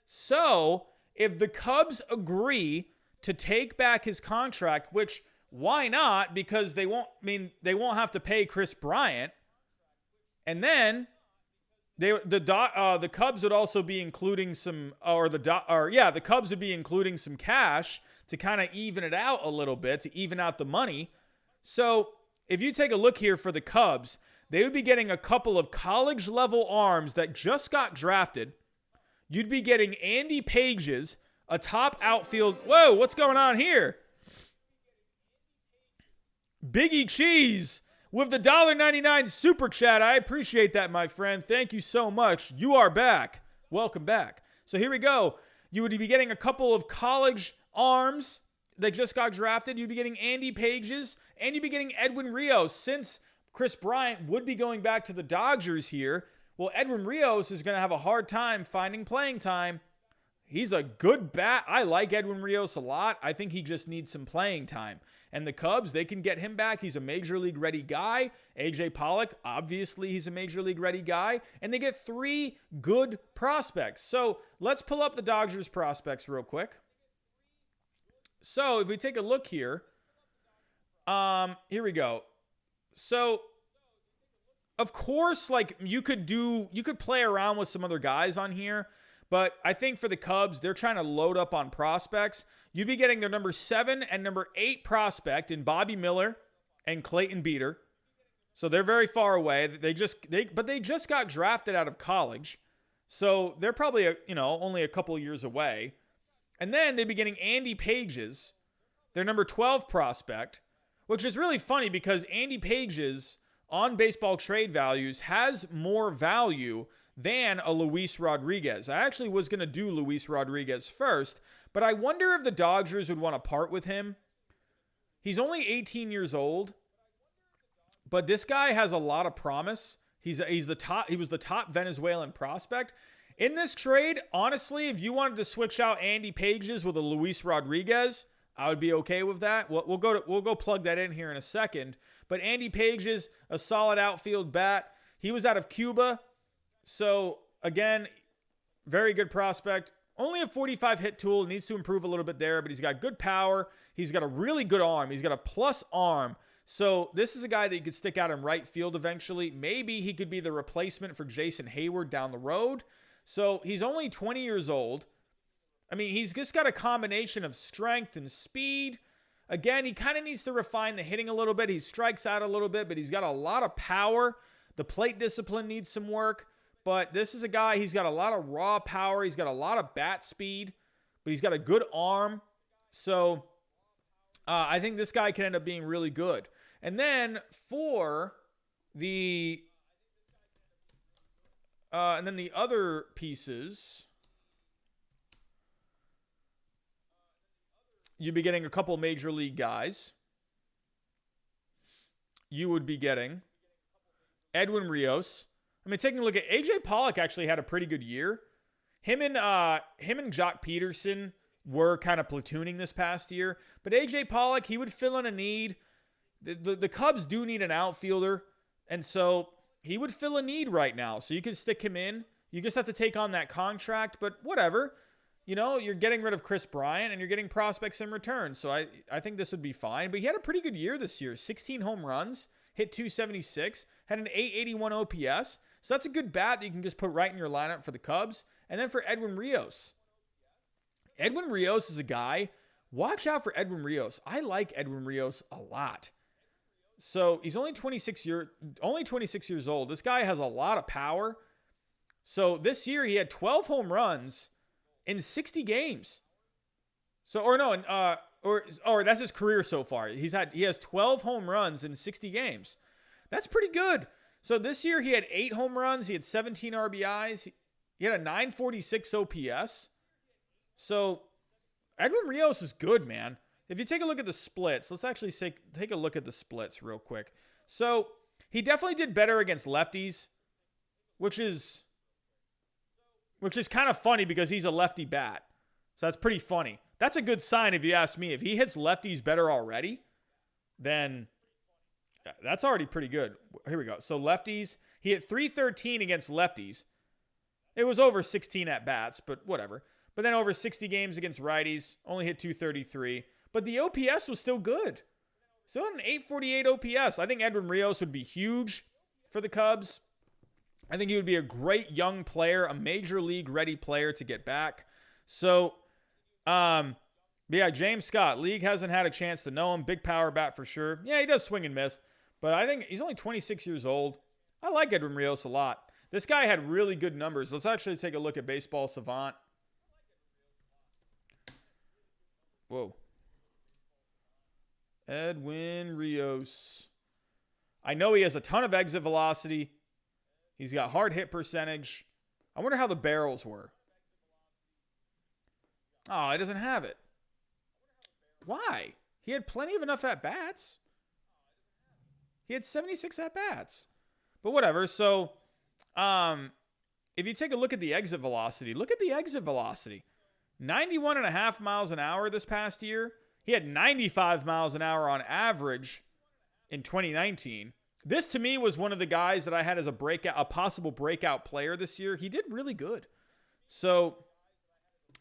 A: So if the Cubs agree to take back his contract, which why not? Because they won't have to pay Kris Bryant. And then the Cubs would also be including the Cubs would be including some cash to kind of even it out a little bit, to even out the money. So if you take a look here for the Cubs, they would be getting a couple of college level arms that just got drafted. You'd be getting Andy Pages, a top outfield. Whoa, what's going on here? Biggie Cheese with the $1.99 super chat. I appreciate that, my friend. Thank you so much. You are back. Welcome back. So here we go. You would be getting a couple of college arms that just got drafted. You'd be getting Andy Pages, and you'd be getting Edwin Rios. Since Kris Bryant would be going back to the Dodgers here, well, Edwin Rios is going to have a hard time finding playing time. He's a good bat. I like Edwin Rios a lot. I think he just needs some playing time. And the Cubs, they can get him back. He's a major league ready guy. AJ Pollock, obviously he's a major league ready guy. And they get 3 good prospects. So let's pull up the Dodgers prospects real quick. So if we take a look here, here we go. So of course, like you could play around with some other guys on here. But I think for the Cubs, they're trying to load up on prospects. You'd be getting their number 7 and number 8 prospect in Bobby Miller and Clayton Beeter. So they're very far away. They just got drafted out of college. So they're probably only a couple of years away. And then they'd be getting Andy Pages, their number 12 prospect, which is really funny because Andy Pages on baseball trade values has more value than a Luis Rodriguez. I actually was going to do Luis Rodriguez first, but I wonder if the Dodgers would want to part with him. He's only 18 years old, but this guy has a lot of promise. He was the top Venezuelan prospect. In this trade, honestly, if you wanted to switch out Andy Pages with a Luis Rodriguez, I would be okay with that. We'll go plug that in here in a second. But Andy Pages, a solid outfield bat. He was out of Cuba. So, again, very good prospect. Only a 45 hit tool. Needs to improve a little bit there, but he's got good power. He's got a really good arm. He's got a plus arm. So, this is a guy that you could stick out in right field eventually. Maybe he could be the replacement for Jason Hayward down the road. So, he's only 20 years old. I mean, he's just got a combination of strength and speed. Again, he kind of needs to refine the hitting a little bit. He strikes out a little bit, but he's got a lot of power. The plate discipline needs some work. But this is a guy, he's got a lot of raw power. He's got a lot of bat speed, but he's got a good arm. So I think this guy can end up being really good. And then for the other pieces, you'd be getting a couple major league guys. You would be getting Edwin Rios. I mean, taking a look at AJ Pollock actually had a pretty good year. Him and Jock Peterson were kind of platooning this past year. But AJ Pollock, he would fill in a need. The Cubs do need an outfielder. And so he would fill a need right now. So you can stick him in. You just have to take on that contract. But whatever. You're getting rid of Kris Bryant and you're getting prospects in return. So I think this would be fine. But he had a pretty good year this year. 16 home runs. Hit 276. Had an 881 OPS. So that's a good bat that you can just put right in your lineup for the Cubs. And then for Edwin Rios. Edwin Rios is a guy. Watch out for Edwin Rios. I like Edwin Rios a lot. So he's only 26 years old. This guy has a lot of power. So this year he had 12 home runs in 60 games. Or that's his career so far. He has 12 home runs in 60 games. That's pretty good. So this year he had 8 home runs. He had 17 RBIs. He had a 946 OPS. So Edwin Rios is good, man. If you take a look at the splits, let's actually take a look at the splits real quick. So he definitely did better against lefties, which is kind of funny because he's a lefty bat. So that's pretty funny. That's a good sign if you ask me. If he hits lefties better already, then That's already pretty good. Here we go. So lefties, he hit 313 against lefties. It was over 16 at bats, but whatever. But then over 60 games against righties, only hit 233. But the OPS was still good. Still had an 848 OPS. I think Edwin Rios would be huge for the Cubs. I think he would be a great young player, a major league ready player to get back. So, yeah, James Scott. League hasn't had a chance to know him. Big power bat for sure. Yeah, he does swing and miss. But I think he's only 26 years old. I like Edwin Rios a lot. This guy had really good numbers. Let's actually take a look at Baseball Savant. Whoa. Edwin Rios. I know he has a ton of exit velocity. He's got hard hit percentage. I wonder how the barrels were. Oh, he doesn't have it. Why? He had plenty of enough at-bats. He had 76 at-bats. But whatever. So, if you take a look at the exit velocity, look at the exit velocity. 91.5 miles an hour this past year. He had 95 miles an hour on average in 2019. This to me was one of the guys that I had as a possible breakout player this year. He did really good. So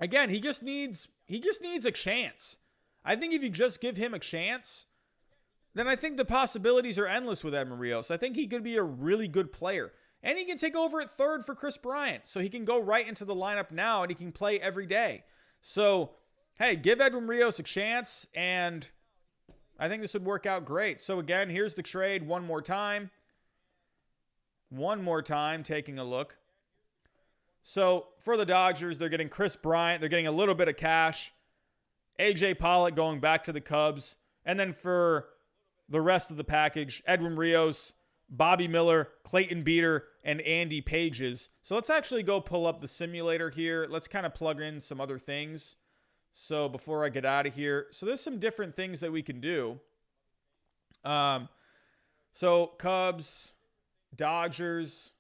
A: again, he just needs a chance. I think if you just give him a chance, then I think the possibilities are endless with Edwin Rios. I think he could be a really good player. And he can take over at third for Kris Bryant. So he can go right into the lineup now and he can play every day. So, hey, give Edwin Rios a chance, and I think this would work out great. So, again, here's the trade one more time. One more time, taking a look. So, for the Dodgers, they're getting Kris Bryant. They're getting a little bit of cash. A.J. Pollock going back to the Cubs. And then for the rest of the package, Edwin Rios, Bobby Miller, Clayton Beeter, and Andy Pages. So let's actually go pull up the simulator here. Let's kind of plug in some other things. So before I get out of here, so there's some different things that we can do. So Cubs, Dodgers.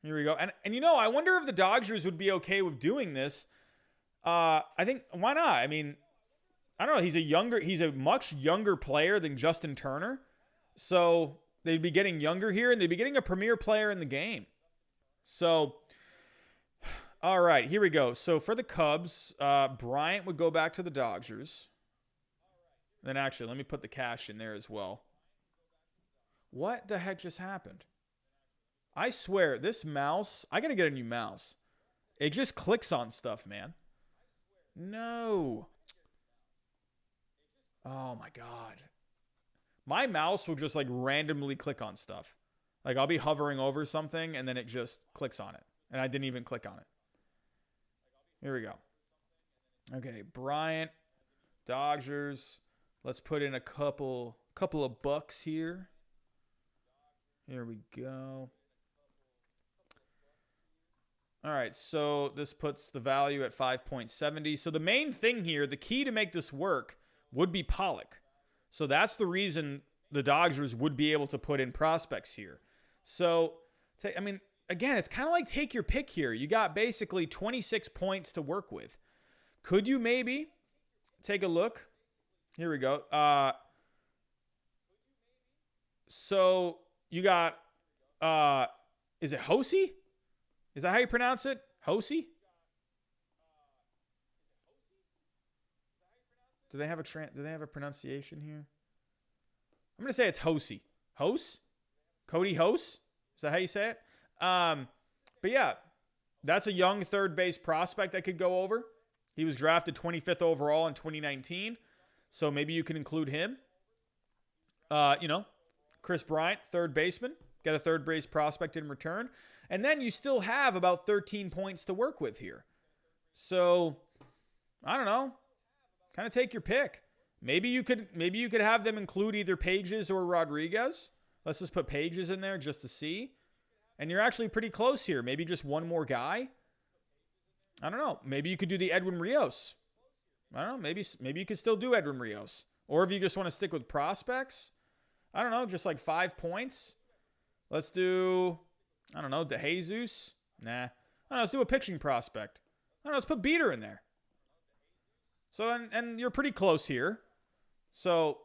A: Here we go. And you know, I wonder if the Dodgers would be okay with doing this. I think, why not? I mean, I don't know. He's a much younger player than Justin Turner. So they'd be getting younger here, and they'd be getting a premier player in the game. So, all right, here we go. So for the Cubs, Bryant would go back to the Dodgers. Then actually, let me put the cash in there as well. What the heck just happened? I swear, this mouse, I got to get a new mouse. It just clicks on stuff, man. No. Oh, my God. My mouse will just like randomly click on stuff. Like I'll be hovering over something and then it just clicks on it. And I didn't even click on it. Here we go. Okay, Bryant, Dodgers. Let's put in a couple of bucks here. Here we go. All right, so this puts the value at 5.70. So the main thing here, the key to make this work would be Pollock. So that's the reason the Dodgers would be able to put in prospects here. So, I mean, again, it's kind of like take your pick here. You got basically 26 points to work with. Could you maybe take a look? Here we go. So you got, is it Hosey? Is that how you pronounce it? Hosey? Do they have a pronunciation here? I'm going to say it's Hosey. Hose? Cody Hose? Is that how you say it? But yeah, that's a young third base prospect that could go over. He was drafted 25th overall in 2019. So maybe you can include him. Kris Bryant, third baseman. Get a third base prospect in return. And then you still have about 13 points to work with here. So, I don't know. Kind of take your pick. Maybe you could have them include either Pages or Rodriguez. Let's just put Pages in there just to see. And you're actually pretty close here. Maybe just one more guy. I don't know. Maybe you could do the Edwin Rios. I don't know. Maybe you could still do Edwin Rios. Or if you just want to stick with prospects, I don't know, just like 5 points. Let's do, I don't know, DeJesus. Nah. I don't know, let's do a pitching prospect. I don't know, let's put Beeter in there. So, and you're pretty close here. So,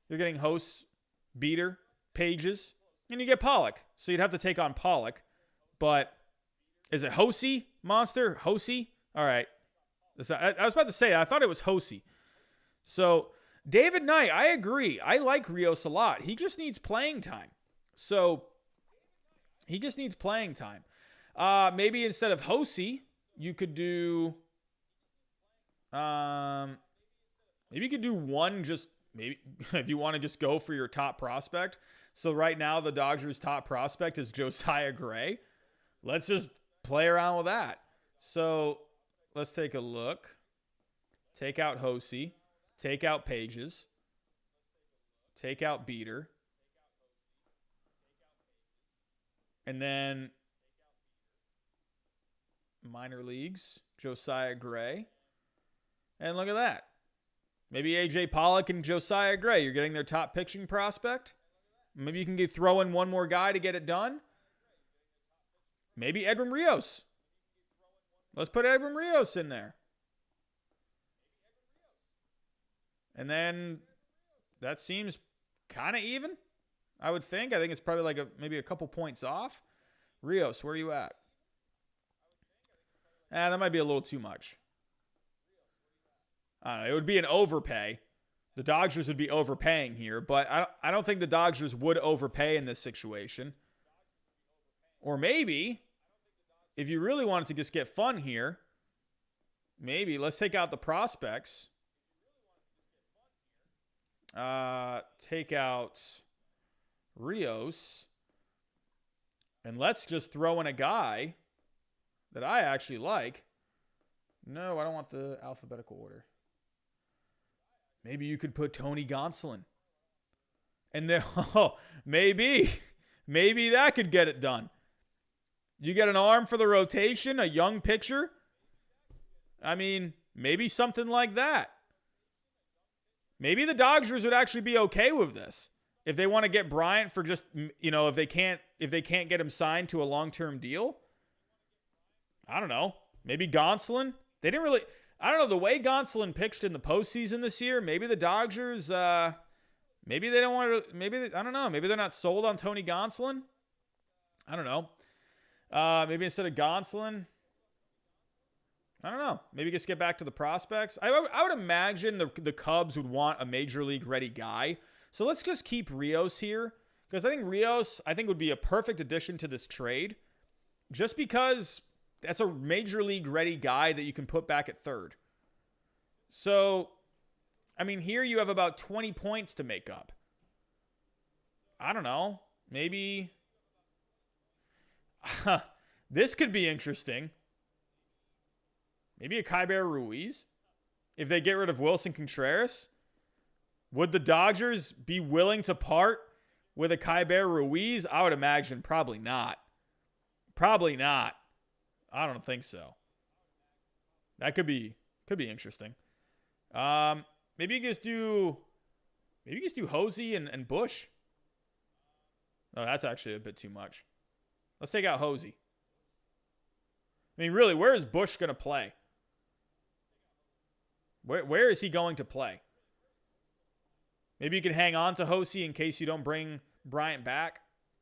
A: You're getting Host, Beater, Pages, and you get Pollock. So you'd have to take on Pollock. But is it Hosey, Monster? Hosey? All right. I was about to say, I thought it was Hosey. So David Knight, I agree. I like Rios a lot. He just needs playing time. So he just needs playing time. Maybe instead of Hosey, you could do... maybe you could do one just... Maybe if you want to just go for your top prospect. So right now, the Dodgers' top prospect is Josiah Gray. Let's just play around with that. So let's take a look. Take out Hosey. Take out Pages. Take out Beater. And then minor leagues, Josiah Gray. And look at that. Maybe A.J. Pollock and Josiah Gray. You're getting their top pitching prospect. Maybe you can throw in one more guy to get it done. Maybe Edwin Rios. Let's put Edwin Rios in there. And then that seems kind of even, I would think. I think it's probably like maybe a couple points off. Rios, where are you at? That might be a little too much. I don't know. It would be an overpay. The Dodgers would be overpaying here, but I don't think the Dodgers would overpay in this situation. Or maybe, if you really wanted to just get fun here, maybe let's take out the prospects. Take out Rios. And let's just throw in a guy that I actually like. No, I don't want the alphabetical order. Maybe you could put Tony Gonsolin. And then, maybe that could get it done. You get an arm for the rotation, a young pitcher. I mean, maybe something like that. Maybe the Dodgers would actually be okay with this. If they want to get Bryant for just, if they can't get him signed to a long-term deal. I don't know. Maybe Gonsolin. They didn't really... I don't know, the way Gonsolin pitched in the postseason this year, maybe the Dodgers, maybe they don't want to, I don't know, maybe they're not sold on Tony Gonsolin. I don't know. Maybe instead of Gonsolin, I don't know, maybe just get back to the prospects. I would imagine the Cubs would want a major league ready guy. So let's just keep Rios here, because I think Rios, would be a perfect addition to this trade, just because... That's a major league ready guy that you can put back at third. So, I mean, here you have about 20 points to make up. I don't know. Maybe this could be interesting. Maybe a Kaiber Ruiz. If they get rid of Willson Contreras, would the Dodgers be willing to part with a Kaiber Ruiz? I would imagine probably not. Probably not. I don't think so. That could be interesting. Maybe you just do Hosey and Bush. No, that's actually a bit too much. Let's take out Hosey. I mean, really, where is Bush going to play? Where is he going to play? Maybe you can hang on to Hosey in case you don't bring Bryant back,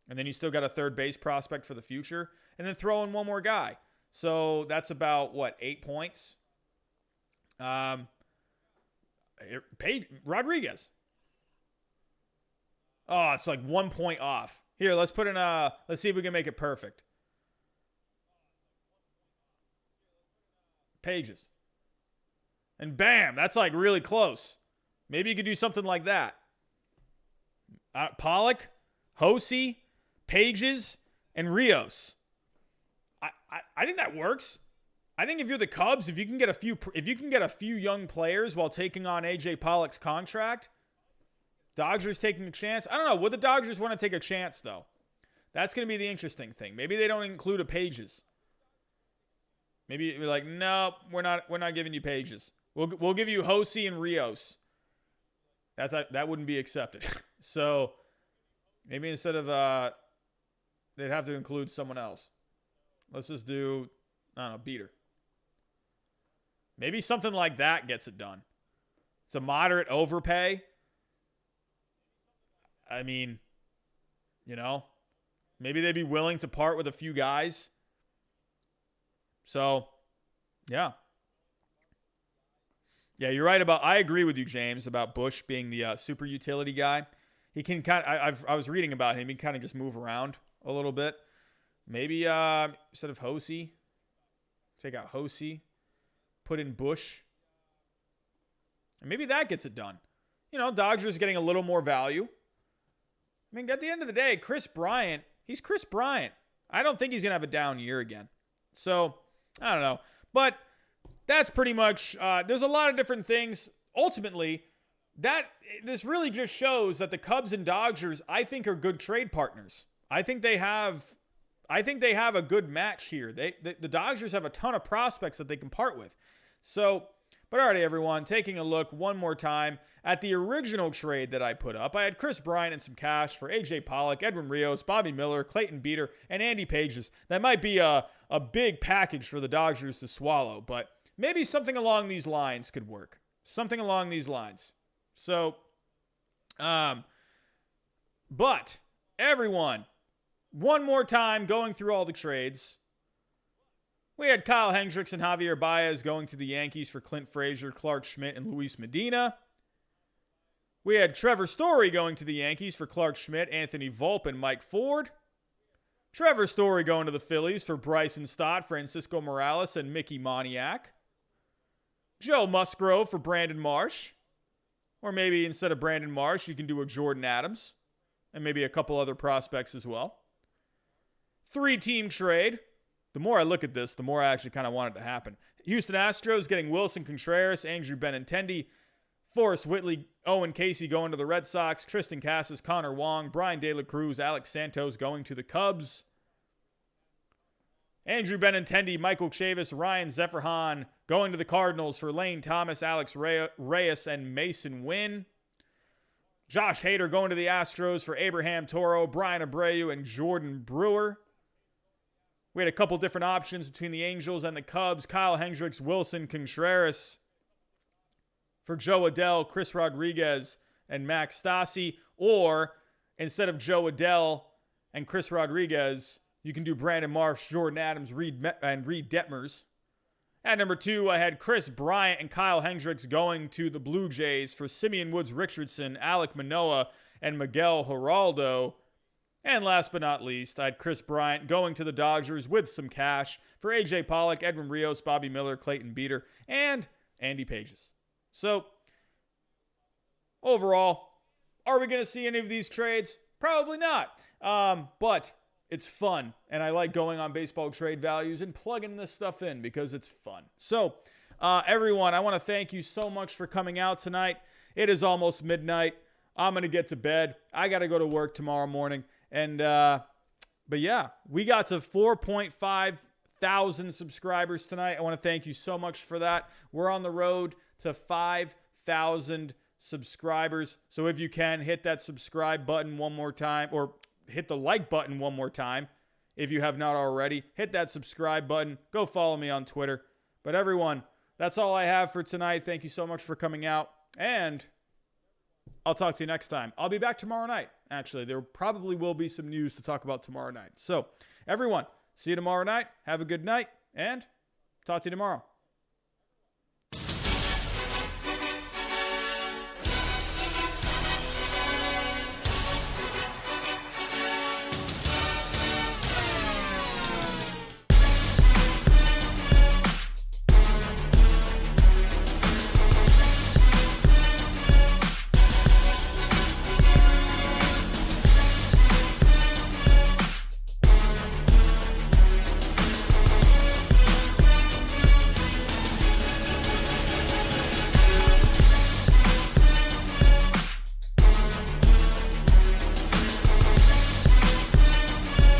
A: and then you still got a third base prospect for the future, and then throw in one more guy. So that's about, 8 points? Rodriguez. Oh, it's like 1 point off. Here, let's put in let's see if we can make it perfect. Pages. And bam, that's like really close. Maybe you could do something like that. Pollock, Hosey, Pages, and Rios. I think that works. I think if you're the Cubs, if you can get a few young players while taking on A.J. Pollock's contract, Dodgers taking a chance. I don't know. Would the Dodgers want to take a chance though? That's going to be the interesting thing. Maybe they don't include a Pages. Maybe you're like, no, we're not giving you Pages. We'll give you Hosey and Rios. That wouldn't be accepted. So maybe instead of they'd have to include someone else. Let's just do, I don't know, Beater. Maybe something like that gets it done. It's a moderate overpay. I mean, maybe they'd be willing to part with a few guys. So, yeah. Yeah, you're right I agree with you, James, about Bush being the super utility guy. He can kind of, I was reading about him. He can kind of just move around a little bit. Maybe instead of Hosey, take out Hosey, put in Bush. And maybe that gets it done. Dodgers getting a little more value. I mean, at the end of the day, Kris Bryant, he's Kris Bryant. I don't think he's going to have a down year again. So, I don't know. But that's pretty much, there's a lot of different things. Ultimately, this really just shows that the Cubs and Dodgers, I think, are good trade partners. I think they have a good match here. The Dodgers have a ton of prospects that they can part with. So, but all right, everyone, taking a look one more time at the original trade that I put up. I had Kris Bryant and some cash for A.J. Pollock, Edwin Rios, Bobby Miller, Clayton Beeter, and Andy Pages. That might be a big package for the Dodgers to swallow, but maybe something along these lines could work. Something along these lines. So, but everyone, one more time going through all the trades. We had Kyle Hendricks and Javier Baez going to the Yankees for Clint Frazier, Clark Schmidt, and Luis Medina. We had Trevor Story going to the Yankees for Clark Schmidt, Anthony Volpe, and Mike Ford. Trevor Story going to the Phillies for Bryson Stott, Francisco Morales, and Mickey Moniak. Joe Musgrove for Brandon Marsh. Or maybe instead of Brandon Marsh, you can do a Jordan Adams. And maybe a couple other prospects as well. 3-team trade. The more I look at this, the more I actually kind of want it to happen. Houston Astros getting Willson Contreras, Andrew Benintendi, Forrest Whitley, Owen Casey going to the Red Sox, Tristan Casas, Connor Wong, Brian De La Cruz, Alex Santos going to the Cubs. Andrew Benintendi, Michael Chavis, Ryan Zephyr going to the Cardinals for Lane Thomas, Alex Reyes, and Mason Wynn. Josh Hader going to the Astros for Abraham Toro, Brian Abreu, and Jordan Brewer. We had a couple different options between the Angels and the Cubs. Kyle Hendricks, Willson Contreras for Joe Adell, Chris Rodriguez, and Max Stassi. Or instead of Joe Adell and Chris Rodriguez, you can do Brandon Marsh, Jordan Adams, Reed Detmers. At number 2, I had Kris Bryant and Kyle Hendricks going to the Blue Jays for Simeon Woods Richardson, Alek Manoah, and Miguel Geraldo. And last but not least, I had Kris Bryant going to the Dodgers with some cash for A.J. Pollock, Edwin Rios, Bobby Miller, Clayton Beeter, and Andy Pages. So, overall, are we going to see any of these trades? Probably not. But it's fun, and I like going on baseball trade values and plugging this stuff in because it's fun. So, everyone, I want to thank you so much for coming out tonight. It is almost midnight. I'm going to get to bed. I got to go to work tomorrow morning. And, but yeah, we got to 4.5 thousand subscribers tonight. I want to thank you so much for that. We're on the road to 5,000 subscribers. So if you can, hit that subscribe button one more time, or hit the like button one more time. If you have not already, hit that subscribe button. Go follow me on Twitter. But everyone, that's all I have for tonight. Thank you so much for coming out. And I'll talk to you next time. I'll be back tomorrow night. Actually, there probably will be some news to talk about tomorrow night. So, everyone, see you tomorrow night. Have a good night, and talk to you tomorrow.